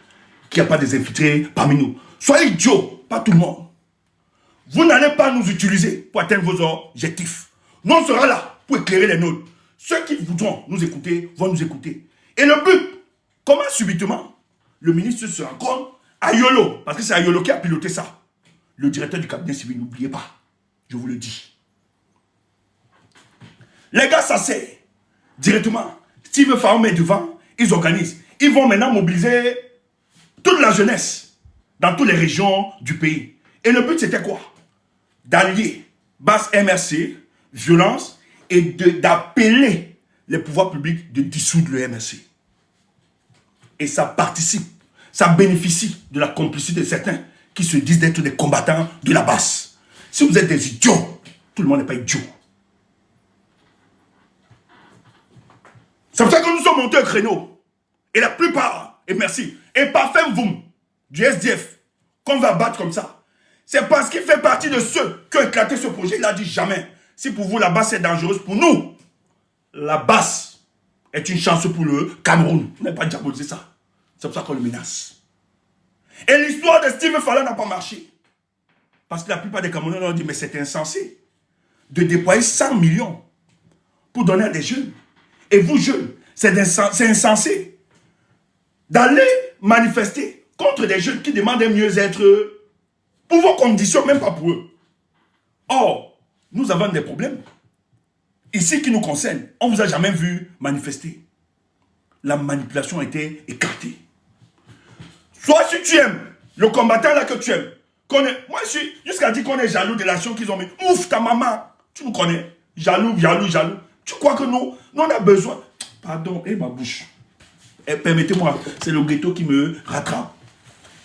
qu'il n'y a pas des infiltrés parmi nous. Soyez idiots, pas tout le monde. Vous n'allez pas nous utiliser pour atteindre vos objectifs. Nous, on sera là pour éclairer les nôtres. Ceux qui voudront nous écouter vont nous écouter. Et le but, comment subitement le ministre se rend compte à Yolo, parce que c'est à Yolo qui a piloté ça. Le directeur du cabinet civil, n'oubliez pas, je vous le dis. Les gars s'asseyent directement. Steve Faon met devant, ils organisent. Ils vont maintenant mobiliser toute la jeunesse dans toutes les régions du pays. Et le but, c'était quoi? D'allier basse MRC, violence, et d'appeler les pouvoirs publics de dissoudre le MRC. Et ça participe, ça bénéficie de la complicité de certains qui se disent d'être des combattants de la basse. Si vous êtes des idiots, tout le monde n'est pas idiot. C'est pour ça que nous sommes montés au créneau. Et la plupart, et merci, et parfait vous, du SDF, qu'on va battre comme ça, c'est parce qu'il fait partie de ceux qui ont éclaté ce projet. Il a dit jamais. Si pour vous la basse est dangereuse, pour nous, la basse est une chance pour le Cameroun. Vous n'avez pas diabolisé ça. C'est pour ça qu'on le menace. Et l'histoire de Steve Fallon n'a pas marché. Parce que la plupart des Camerounais ont dit, mais c'est insensé de déployer 100 millions pour donner à des jeunes. Et vous, jeunes, c'est insensé d'aller manifester contre des jeunes qui demandent un mieux-être pour vos conditions, même pas pour eux. Or, nous avons des problèmes. Ici, qui nous concerne, on ne vous a jamais vu manifester. La manipulation a été écartée. Soit si tu aimes le combattant là que tu aimes, moi je suis jusqu'à dire qu'on est jaloux de l'action qu'ils ont mis. Ouf, ta maman, tu nous connais. Jaloux. Tu crois que nous on a besoin. Pardon, ma bouche. Permettez-moi, c'est le ghetto qui me rattrape.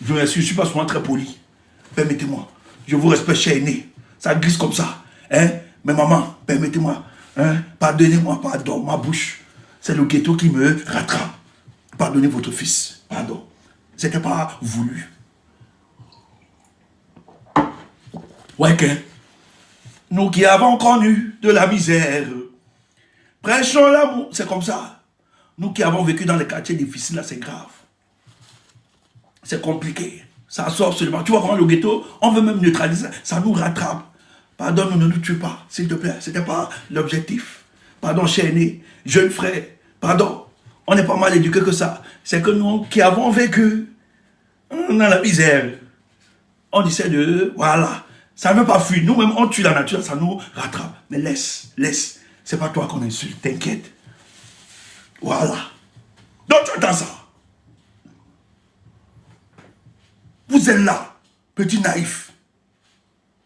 Je ne suis pas souvent très poli. Permettez-moi. Je vous respecte, cher aîné. Ça glisse comme ça. Mais maman, permettez-moi. Pardonnez-moi, pardon, ma bouche. C'est le ghetto qui me rattrape. Pardonnez votre fils. Pardon. C'était pas voulu. Ouais, que nous qui avons connu de la misère, prêchons l'amour. C'est comme ça. Nous qui avons vécu dans les quartiers difficiles, là, c'est grave. C'est compliqué. Ça sort seulement. Tu vois comment le ghetto, on veut même neutraliser. Ça nous rattrape. Pardon, nous ne nous tuons pas, s'il te plaît. Ce n'était pas l'objectif. Pardon, cher aîné, jeune frère. Pardon, on n'est pas mal éduqués que ça. C'est que nous qui avons vécu dans la misère, on essaie de... Voilà. Ça ne veut pas fuir. Nous-mêmes, on tue la nature, ça nous rattrape. Mais laisse. C'est pas toi qu'on insulte, t'inquiète. Voilà. Donc tu entends ça. Vous êtes là, petit naïf.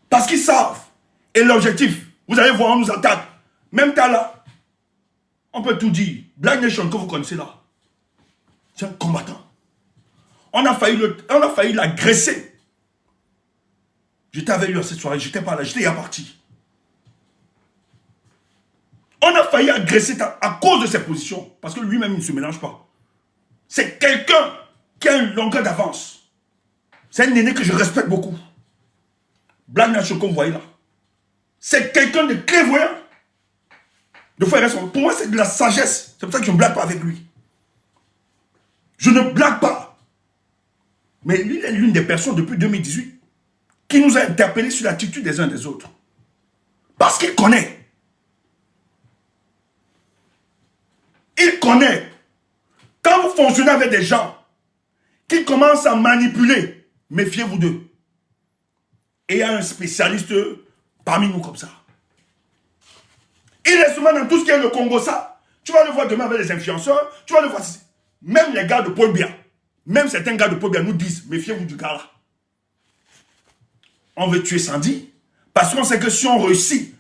Parce qu'ils savent. Et l'objectif, vous allez voir, on nous attaque. Même t'as là, on peut tout dire. Black Nation que vous connaissez là, c'est un combattant. On a failli l'agresser. J'étais avec lui à cette soirée, j'étais pas là, j'étais parti. On a failli agresser à cause de ses positions. Parce que lui-même, il ne se mélange pas. C'est quelqu'un qui a une longueur d'avance. C'est un aîné que je respecte beaucoup. Black Nation, comme vous voyez là. C'est quelqu'un de clairvoyant. Pour moi, c'est de la sagesse. C'est pour ça que je ne blague pas avec lui. Je ne blague pas. Mais lui, il est l'une des personnes depuis 2018 qui nous a interpellés sur l'attitude des uns des autres. Parce qu'il connaît. Il connaît. Quand vous fonctionnez avec des gens qui commencent à manipuler, méfiez-vous d'eux. Et il y a un spécialiste parmi nous comme ça. Il est souvent dans tout ce qui est le Congo, ça. Tu vas le voir demain avec les influenceurs. Tu vas le voir. Même les gars de Paul Biya, même certains gars de Paul Biya nous disent, méfiez-vous du gars là. On veut tuer Sandy. Parce qu'on sait que si on réussit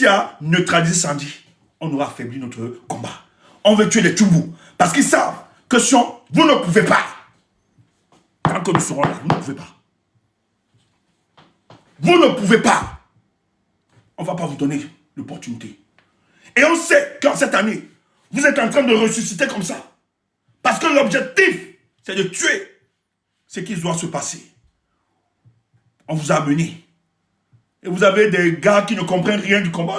à neutraliser Sandy, on aura affaibli notre combat. On veut tuer les Tchoubou. Parce qu'ils savent que si vous ne pouvez pas. Tant que nous serons là, vous ne pouvez pas. Vous ne pouvez pas. On ne va pas vous donner l'opportunité. Et on sait qu'en cette année, vous êtes en train de ressusciter comme ça. Parce que l'objectif, c'est de tuer ce qui doit se passer. On vous a amené. Et vous avez des gars qui ne comprennent rien du combat.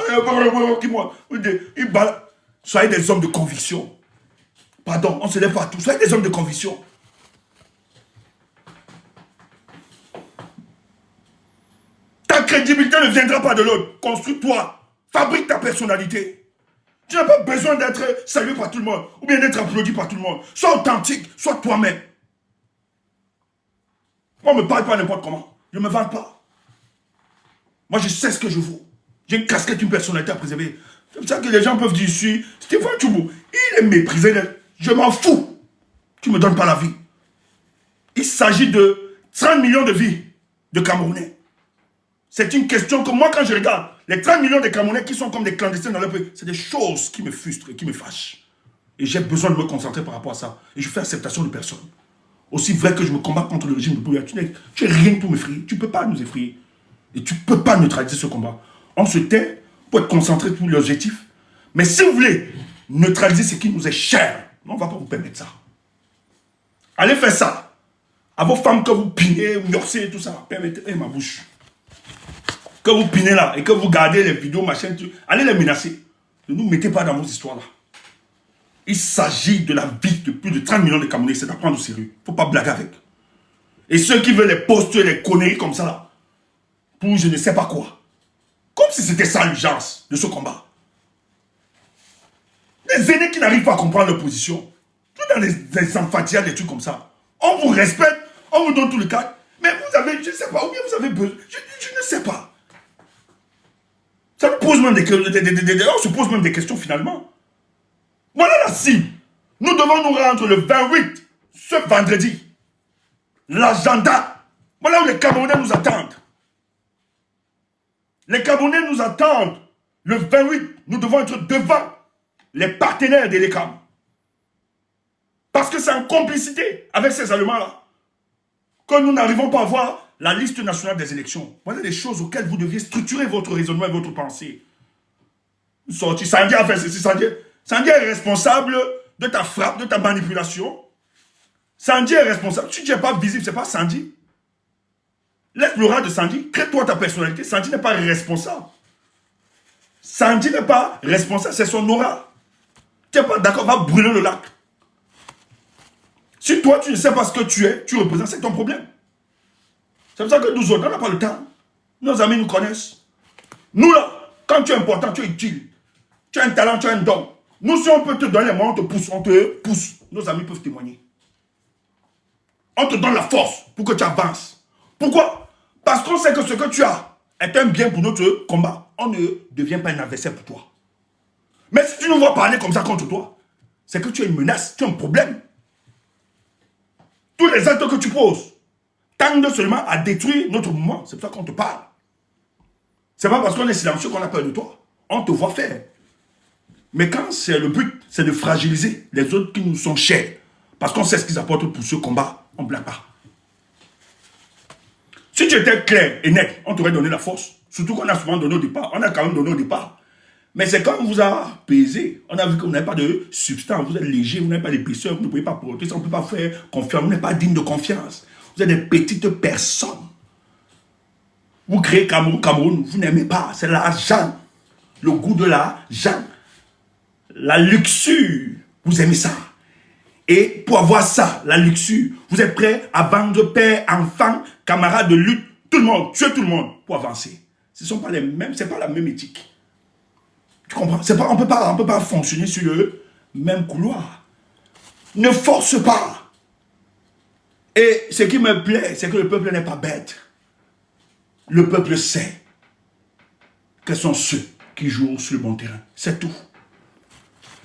Soyez des hommes de conviction. Pardon, on ne se lève pas tous. Soyez des hommes de conviction. Ta crédibilité ne viendra pas de l'autre. Construis-toi. Fabrique ta personnalité. Tu n'as pas besoin d'être salué par tout le monde. Ou bien d'être applaudi par tout le monde. Sois authentique. Sois toi-même. Moi, on ne me parle pas n'importe comment. Je ne me vante pas. Moi, je sais ce que je vaux. J'ai une casquette, une personnalité à préserver. C'est pour ça que les gens peuvent dire, je suis Stéphane Tchoubou. Il est méprisé. Je m'en fous. Tu ne me donnes pas la vie. Il s'agit de 30 millions de vies de Camerounais. C'est une question que moi, quand je regarde, les 30 millions de Camerounais qui sont comme des clandestins dans leur pays, c'est des choses qui me frustrent et qui me fâchent. Et j'ai besoin de me concentrer par rapport à ça. Et je fais acceptation de personne. Aussi vrai que je me combats contre le régime de Paul Biya, tu n'es rien pour m'effrayer. Tu ne peux pas nous effrayer. Et tu ne peux pas neutraliser ce combat. On se tait pour être concentré sur l'objectif. Mais si vous voulez neutraliser ce qui nous est cher, on ne va pas vous permettre ça. Allez faire ça. À vos femmes que vous pinez, vous yorcez, tout ça. Permettez ma bouche. Que vous pinez là et que vous gardez les vidéos, machin, allez les menacer. Ne nous mettez pas dans vos histoires là. Il s'agit de la vie de plus de 30 millions de Camerounais. C'est à prendre au sérieux. Il ne faut pas blaguer avec. Et ceux qui veulent les poster, les conneries comme ça là, pour je ne sais pas quoi. Comme si c'était ça l'urgence de ce combat. Les aînés qui n'arrivent pas à comprendre leur position. Tout dans les emphatias, des trucs comme ça. On vous respecte, on vous donne tout le cadre. Mais vous avez, je ne sais pas, ou bien vous avez besoin. Je ne sais pas. Ça nous pose même on se pose même des questions finalement. Voilà la cible. Nous devons nous rendre le 28, ce vendredi. L'agenda. Voilà où les Camerounais nous attendent. Les Camerounais nous attendent. Le 28, nous devons être devant les partenaires de l'ECAM. Parce que c'est en complicité avec ces Allemands-là que nous n'arrivons pas à voir la liste nationale des élections. Voilà les choses auxquelles vous deviez structurer votre raisonnement et votre pensée. Sorti, Sandy a fait ceci, Sandy est responsable de ta frappe, de ta manipulation. Sandy est responsable. Si tu n'es pas visible, ce n'est pas Sandy. Laisse l'aura de Sandy. Crée-toi ta personnalité. Sandy n'est pas responsable. Sandy n'est pas responsable, c'est son aura. Tu n'es pas d'accord, va brûler le lac. Si toi, tu ne sais pas ce que tu es, tu représentes, c'est ton problème. C'est pour ça que nous autres, on n'a pas le temps. Nos amis nous connaissent. Nous là, quand tu es important, tu es utile. Tu as un talent, tu as un don. Nous, si on peut te donner les moyens, on te pousse. Nos amis peuvent témoigner. On te donne la force pour que tu avances. Pourquoi? Parce qu'on sait que ce que tu as est un bien pour notre combat. On ne devient pas un adversaire pour toi. Mais si tu nous vois parler comme ça contre toi, c'est que tu es une menace, tu as un problème. Tous les actes que tu poses tendent seulement à détruire notre mouvement. C'est pour ça qu'on te parle. C'est pas parce qu'on est silencieux qu'on a peur de toi. On te voit faire. Mais quand c'est le but, c'est de fragiliser les autres qui nous sont chers. Parce qu'on sait ce qu'ils apportent pour ce combat, on ne blague pas. Si tu étais clair et net, on t'aurait donné la force. Surtout qu'on a souvent donné au départ. On a quand même donné au départ. Mais c'est quand on vous a pesé, on a vu que vous n'avez pas de substance, vous êtes léger, vous n'avez pas d'épaisseur, vous ne pouvez pas porter ça, on ne peut pas faire confiance, vous n'êtes pas digne de confiance. Vous êtes des petites personnes. Vous créez Cameroun, vous n'aimez pas, c'est l'argent. Le goût de l'argent. La luxure, vous aimez ça. Et pour avoir ça, la luxure, vous êtes prêt à vendre père, enfant, camarades de lutte, tout le monde, tuer tout le monde pour avancer. Ce ne sont pas les mêmes, ce n'est pas la même éthique. Tu comprends? On ne peut pas fonctionner sur le même couloir. Ne force pas. Et ce qui me plaît, c'est que le peuple n'est pas bête. Le peuple sait quels sont ceux qui jouent sur le bon terrain. C'est tout.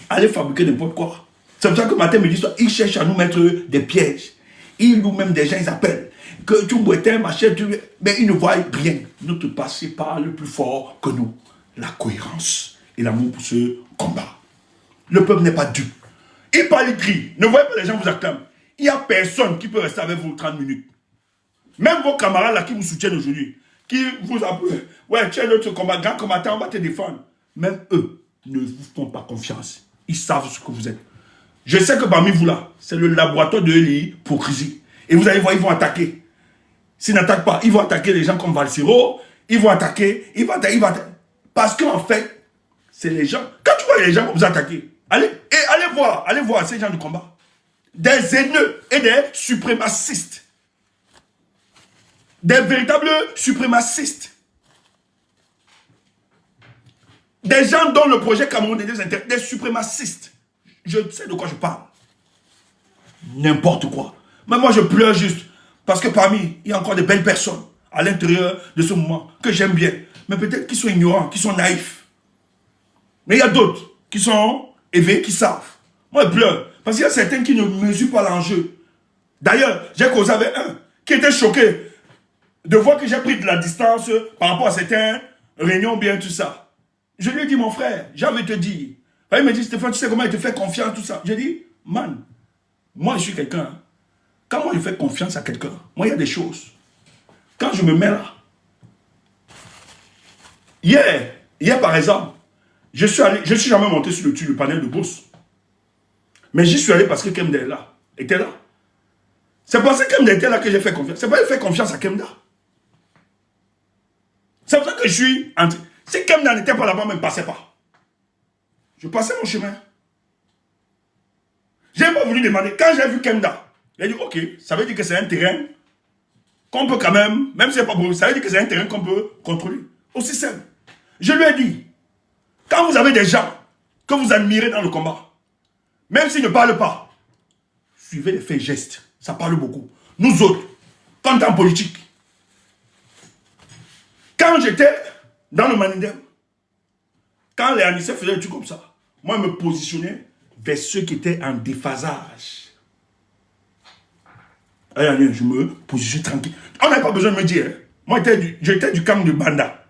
Allez fabriquer n'importe quoi. C'est pour ça que Matin me dit, ils cherchent à nous mettre des pièges. Ils nous même des gens, ils appellent. Que tu boitais, machin, mais ils ne voient rien. Notre passé parle plus fort que nous. La cohérence et l'amour pour ce combat. Le peuple n'est pas dupe. Il parle, il crie. Ne voyez pas les gens vous acclament. Il n'y a personne qui peut rester avec vous 30 minutes. Même vos camarades là qui vous soutiennent aujourd'hui, qui vous appellent, ouais, tu es notre combat, grand combattant, on va te défendre. Même eux ne vous font pas confiance. Ils savent ce que vous êtes. Je sais que parmi vous là, c'est le laboratoire de l'hypocrisie. Et vous allez voir, ils vont attaquer. S'ils n'attaquent pas, ils vont attaquer les gens comme Valsero, ils vont attaquer. Parce qu'en fait, c'est les gens. Quand tu vois les gens vous attaquer, allez voir ces gens de combat. Des haineux et des suprémacistes. Des véritables suprémacistes. Des gens dont le projet Cameroun est des suprémacistes. Je sais de quoi je parle. N'importe quoi. Mais moi je pleure juste. Parce que parmi, il y a encore de belles personnes à l'intérieur de ce mouvement que j'aime bien. Mais peut-être qu'ils sont ignorants, qu'ils sont naïfs. Mais il y a d'autres qui sont éveillés, qui savent. Moi, je pleure. Parce qu'il y a certains qui ne mesurent pas l'enjeu. D'ailleurs, j'ai causé avec un qui était choqué de voir que j'ai pris de la distance par rapport à certaines réunions, bien tout ça. Je lui ai dit, mon frère, j'avais te dire. Il me dit, Stéphane, tu sais comment il te fait confiance, tout ça. J'ai dit, man, moi, je suis quelqu'un. Quand moi je fais confiance à quelqu'un, moi il y a des choses. Quand je me mets là, hier par exemple, je suis jamais monté sur le panel de bourse. Mais j'y suis allé parce que Kemda était là. C'est parce que Kemda était là que j'ai fait confiance. C'est pas que j'ai fait confiance à Kemda. C'est pour ça que je suis anti. Si Kemda n'était pas là-bas, même ne passait pas. Je passais mon chemin. Je n'ai pas voulu demander. Quand j'ai vu Kemda, j'ai dit, ok, ça veut dire que c'est un terrain qu'on peut quand même si c'est pas beau, ça veut dire que c'est un terrain qu'on peut contrôler. Aussi simple. Je lui ai dit, quand vous avez des gens que vous admirez dans le combat, même s'ils ne parlent pas, suivez les faits et gestes. Ça parle beaucoup. Nous autres, quand en politique, quand j'étais dans le Manindem, quand les Anissés faisaient des trucs comme ça, moi, je me positionnais vers ceux qui étaient en déphasage. Je me positionnais tranquille. On n'a pas besoin de me dire. Hein. Moi, j'étais du camp de Banda.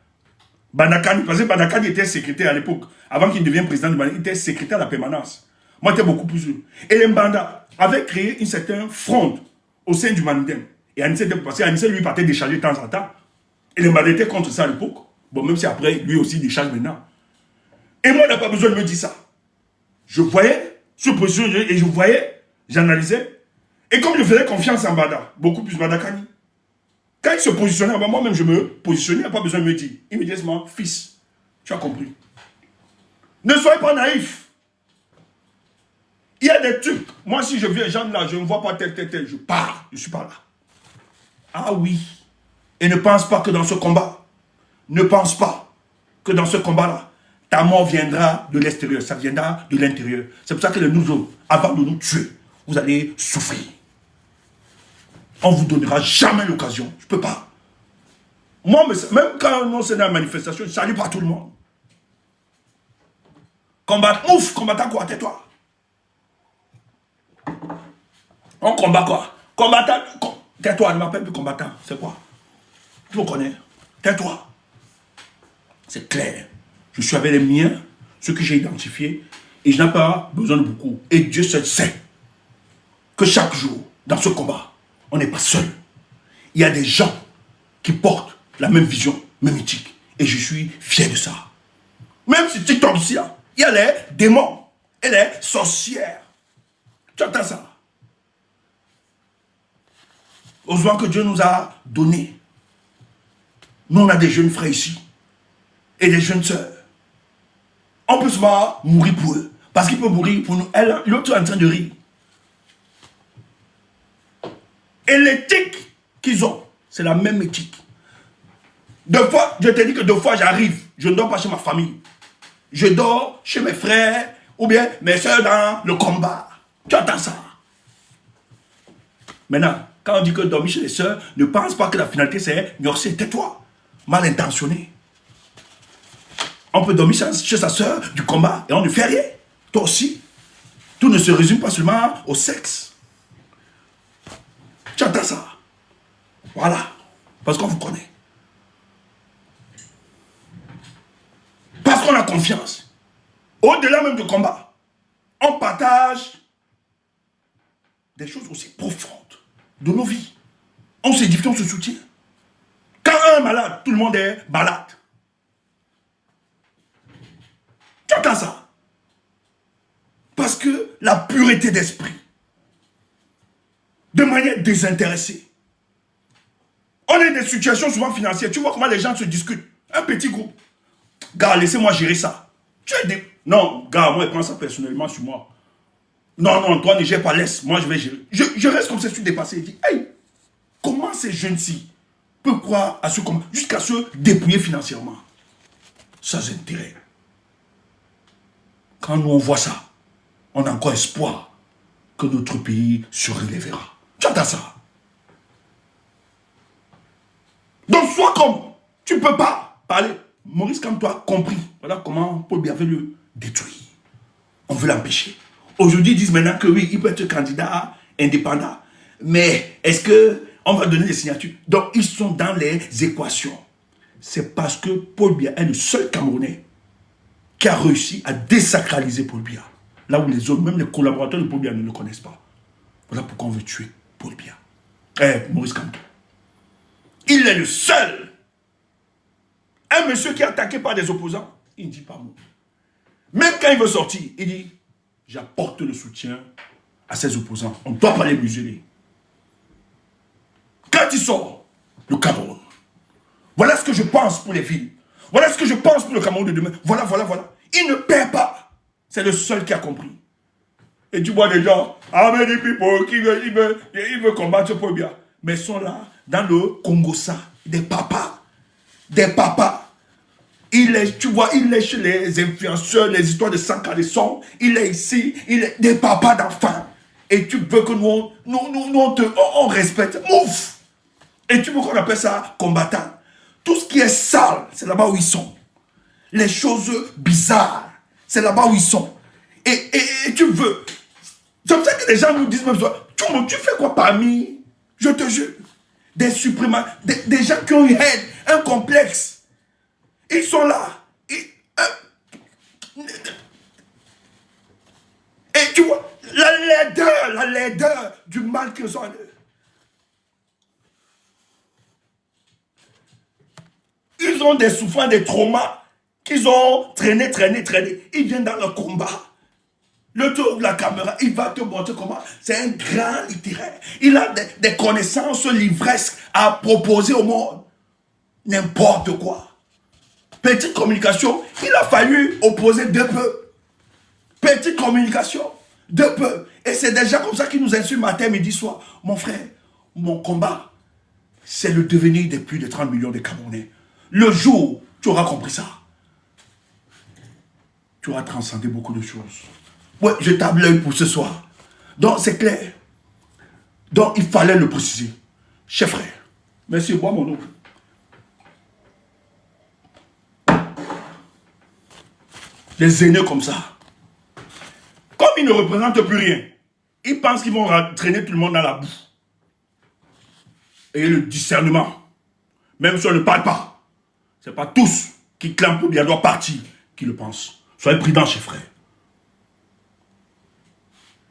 Banda Kani, parce que Banda Kani était secrétaire à l'époque. Avant qu'il devienne président du Banda, il était secrétaire à la permanence. Moi, j'étais beaucoup plus sûr. Et les Banda avaient créé une certaine fronde au sein du Manindem. Et Anissé était passé. Anissé, lui, partait décharger de temps en temps. Et les Banda étaient contre ça à l'époque. Bon, même si après, lui aussi décharge maintenant. Et moi, on n'a pas besoin de me dire ça. Je voyais ce position et je voyais, j'analysais. Et comme je faisais confiance en Banda, beaucoup plus Banda Kani, quand il se positionnait, moi-même je me positionnais, il n'y a pas besoin de me dire. Immédiatement, fils, tu as compris. Ne soyez pas naïfs. Il y a des trucs. Moi, si je viens, gens là, je ne vois pas tel, je pars, je ne suis pas là. Ah oui. Et ne pense pas que dans ce combat, ne pense pas que dans ce combat-là, ta mort viendra de l'extérieur, ça viendra de l'intérieur. C'est pour ça que nous autres, avant de nous tuer, vous allez souffrir. On ne vous donnera jamais l'occasion. Je ne peux pas. Moi, même quand on est dans la manifestation, je ne salue pas tout le monde. Combattant quoi? Tais-toi. On combat quoi? Combattant. Tais-toi, ne m'appelle plus combattant. C'est quoi? Tu me connais? Tais-toi. C'est clair. Je suis avec les miens, ceux que j'ai identifiés, et je n'ai pas besoin de beaucoup. Et Dieu seul sait que chaque jour, dans ce combat, on n'est pas seul. Il y a des gens qui portent la même vision, même éthique. Et je suis fier de ça. Même si tu tombes ici, il y a les démons et les sorcières. Tu entends ça? Heureusement que Dieu nous a donné. Nous, on a des jeunes frères ici. Et des jeunes sœurs. On peut seulement mourir pour eux. Parce qu'il peut mourir pour nous. L'autre est en train de rire. Et l'éthique qu'ils ont, c'est la même éthique. Deux fois, je te dis que deux fois j'arrive, je ne dors pas chez ma famille. Je dors chez mes frères ou bien mes soeurs dans le combat. Tu entends ça? Maintenant, quand on dit que dormir chez les soeurs, ne pense pas que la finalité c'est Nyorsi, tais-toi. Mal intentionné. On peut dormir chez sa soeur du combat et on ne fait rien. Toi aussi. Tout ne se résume pas seulement au sexe. Tu entends ça? Voilà. Parce qu'on vous connaît. Parce qu'on a confiance. Au-delà même du combat, on partage des choses aussi profondes de nos vies. On s'édifie, on se soutient. Quand un est malade, tout le monde est malade. Tu entends ça? Parce que la pureté d'esprit, de manière désintéressée. On est dans des situations souvent financières. Tu vois comment les gens se discutent. Un petit groupe. Gars, laissez-moi gérer ça. Tu es des... Non, gars, moi, je prends ça personnellement sur moi. Non, toi, ne gère pas, laisse. Moi, je vais gérer. Je reste comme ça, je suis dépassé. Je dis, hey, comment ces jeunes-ci peuvent croire à ce combat jusqu'à se dépouiller financièrement? Sans intérêt. Quand nous, on voit ça, on a encore espoir que notre pays se relèvera. Tu entends ça? Donc, sois comme. Tu ne peux pas parler. Maurice, comme toi, compris. Voilà comment Paul Biya veut le détruire. On veut l'empêcher. Aujourd'hui, ils disent maintenant que oui, il peut être candidat indépendant. Mais est-ce qu'on va donner des signatures? Donc, ils sont dans les équations. C'est parce que Paul Biya est le seul Camerounais qui a réussi à désacraliser Paul Biya. Là où les autres, même les collaborateurs de Paul Biya ne le connaissent pas. Voilà pourquoi on veut tuer Paul Biya. Maurice Kamto. Il est le seul. Un monsieur qui est attaqué par des opposants, il ne dit pas mot. Même quand il veut sortir, il dit, j'apporte le soutien à ses opposants. On ne doit pas les museler. Quand il sort, le Cameroun. Voilà ce que je pense pour les villes. Voilà ce que je pense pour le Cameroun de demain. Voilà. Il ne perd pas. C'est le seul qui a compris. Et tu vois des gens, des people qui veulent combattre Paul Biya. Mais ils sont là, dans le Congo-Ça, des papas. Des papas. Tu vois, il est chez les influenceurs, les histoires de Sankaleson. Il est ici, il est des papas d'enfants. Et tu veux que nous on respecte. Ouf! Et tu veux qu'on appelle ça combattant. Tout ce qui est sale, c'est là-bas où ils sont. Les choses bizarres, c'est là-bas où ils sont. Et tu veux. C'est comme ça que les gens nous disent même ça. Tu fais quoi parmi, je te jure, des supprimations, des gens qui ont une haine, un complexe. Ils sont là. Et tu vois, la laideur du mal qu'ils ont en eux. Ils ont des souffrances, des traumas qu'ils ont traîné. Ils viennent dans le combat. Le tour de la caméra, il va te montrer comment. C'est un grand littéraire. Il a des connaissances livresques à proposer au monde. N'importe quoi. Petite communication, il a fallu opposer de peu. Petite communication, de peu. Et c'est des gens comme ça qui nous insultent matin, midi, soir. Mon frère, mon combat, c'est le devenir de plus de 30 millions de Camerounais. Le jour où tu auras compris ça, tu auras transcendé beaucoup de choses. Ouais, je table l'œil pour ce soir. Donc, c'est clair. Donc, il fallait le préciser. Chef frère, merci, bois mon oncle. Les aînés comme ça, comme ils ne représentent plus rien, ils pensent qu'ils vont traîner tout le monde dans la boue. Et le discernement, même si on ne parle pas, ce n'est pas tous qui clament pour bien doit partir qui le pensent. Soyez prudents, chers frères.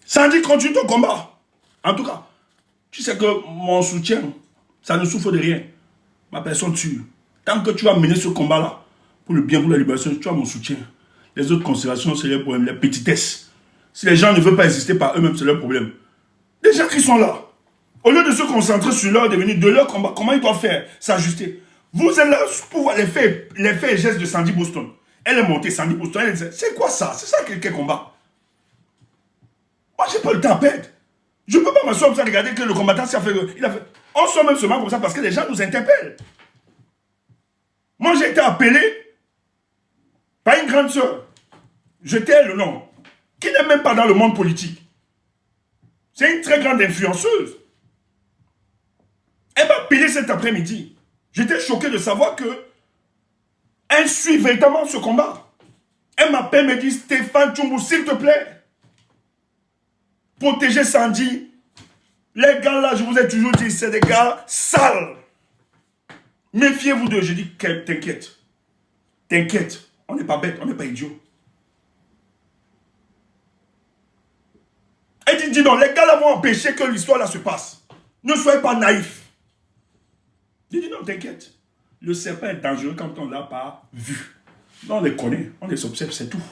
Sandy, continue ton combat. En tout cas, tu sais que mon soutien, ça ne souffre de rien. Ma personne tue. Tant que tu vas mener ce combat-là, pour le bien, pour la libération, tu as mon soutien. Les autres considérations, c'est les problèmes, les petitesses. Si les gens ne veulent pas exister par eux-mêmes, c'est leur problème. Les gens qui sont là, au lieu de se concentrer sur leur devenir, de leur combat, comment ils doivent faire, s'ajuster. Vous êtes là pour voir les faits et gestes de Sandy Boston. Elle est montée, Sandy Boston, elle dit, c'est quoi ça? C'est ça quel combat? Moi, j'ai pas le temps à perdre. Je ne peux pas m'asseoir comme ça, regarder que le combattant s'est fait. On sort même seulement comme ça parce que les gens nous interpellent. Moi, j'ai été appelé par une grande sœur. Je tais le nom. Qui n'est même pas dans le monde politique. C'est une très grande influenceuse. Elle m'a appelé cet après-midi. J'étais choqué de savoir que elle suit véritablement ce combat. Elle m'appelle, me dit, Stéphane Tchoumbou, s'il te plaît, protégez Sandy. Les gars là, je vous ai toujours dit, c'est des gars sales. Méfiez-vous d'eux. Je dis, t'inquiète. T'inquiète. On n'est pas bête, on n'est pas idiot. Elle dit non, les gars là vont empêcher que l'histoire là se passe. Ne soyez pas naïfs. Je dis non, t'inquiète. Le serpent est dangereux quand on ne l'a pas vu. Non, on les connaît, on les observe, c'est tout.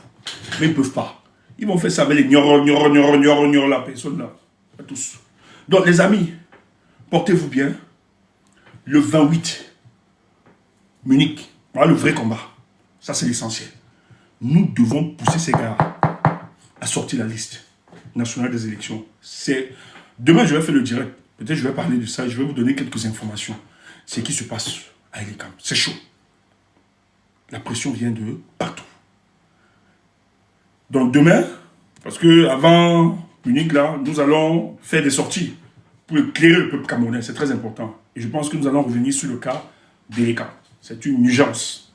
Mais ils ne peuvent pas. Ils vont faire ça avec les gnorons, la personne là. Pas tous. Donc les amis, portez-vous bien. Le 28, Munich, voilà le vrai combat. Ça c'est l'essentiel. Nous devons pousser ces gars à sortir la liste nationale des élections. Demain je vais faire le direct. Peut-être je vais parler de ça. Je vais vous donner quelques informations. Ce qui se passe à Elikam. C'est chaud. La pression vient de partout. Donc demain, parce que avant Munich, là, nous allons faire des sorties pour éclairer le peuple camerounais. C'est très important. Et je pense que nous allons revenir sur le cas d'Elikam. C'est une urgence.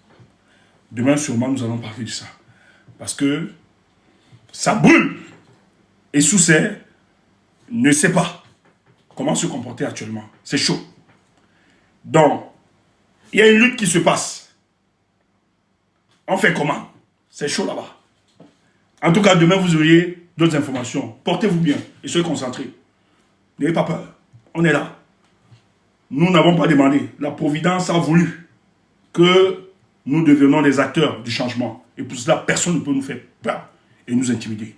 Demain, sûrement, nous allons parler de ça. Parce que ça brûle. Et Soucet ne sait pas comment se comporter actuellement. C'est chaud. Donc, il y a une lutte qui se passe. On fait comment? C'est chaud là-bas. En tout cas, demain, vous aurez d'autres informations. Portez-vous bien et soyez concentrés. N'ayez pas peur. On est là. Nous n'avons pas demandé. La Providence a voulu que nous devenions des acteurs du changement. Et pour cela, personne ne peut nous faire peur et nous intimider.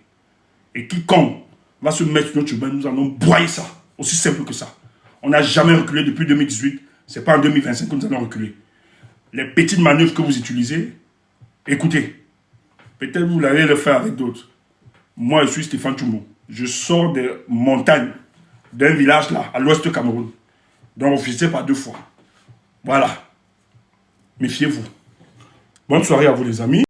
Et quiconque va se mettre sur notre chemin, nous allons broyer ça. Aussi simple que ça. On n'a jamais reculé depuis 2018. Ce n'est pas en 2025 que nous allons reculer. Les petites manœuvres que vous utilisez, écoutez, peut-être vous allez le faire avec d'autres. Moi, je suis Stéphane Tchoumbou. Je sors des montagnes d'un village là, à l'ouest du Cameroun. Donc, on visite pas 2 fois. Voilà. Méfiez-vous. Bonne soirée à vous, les amis.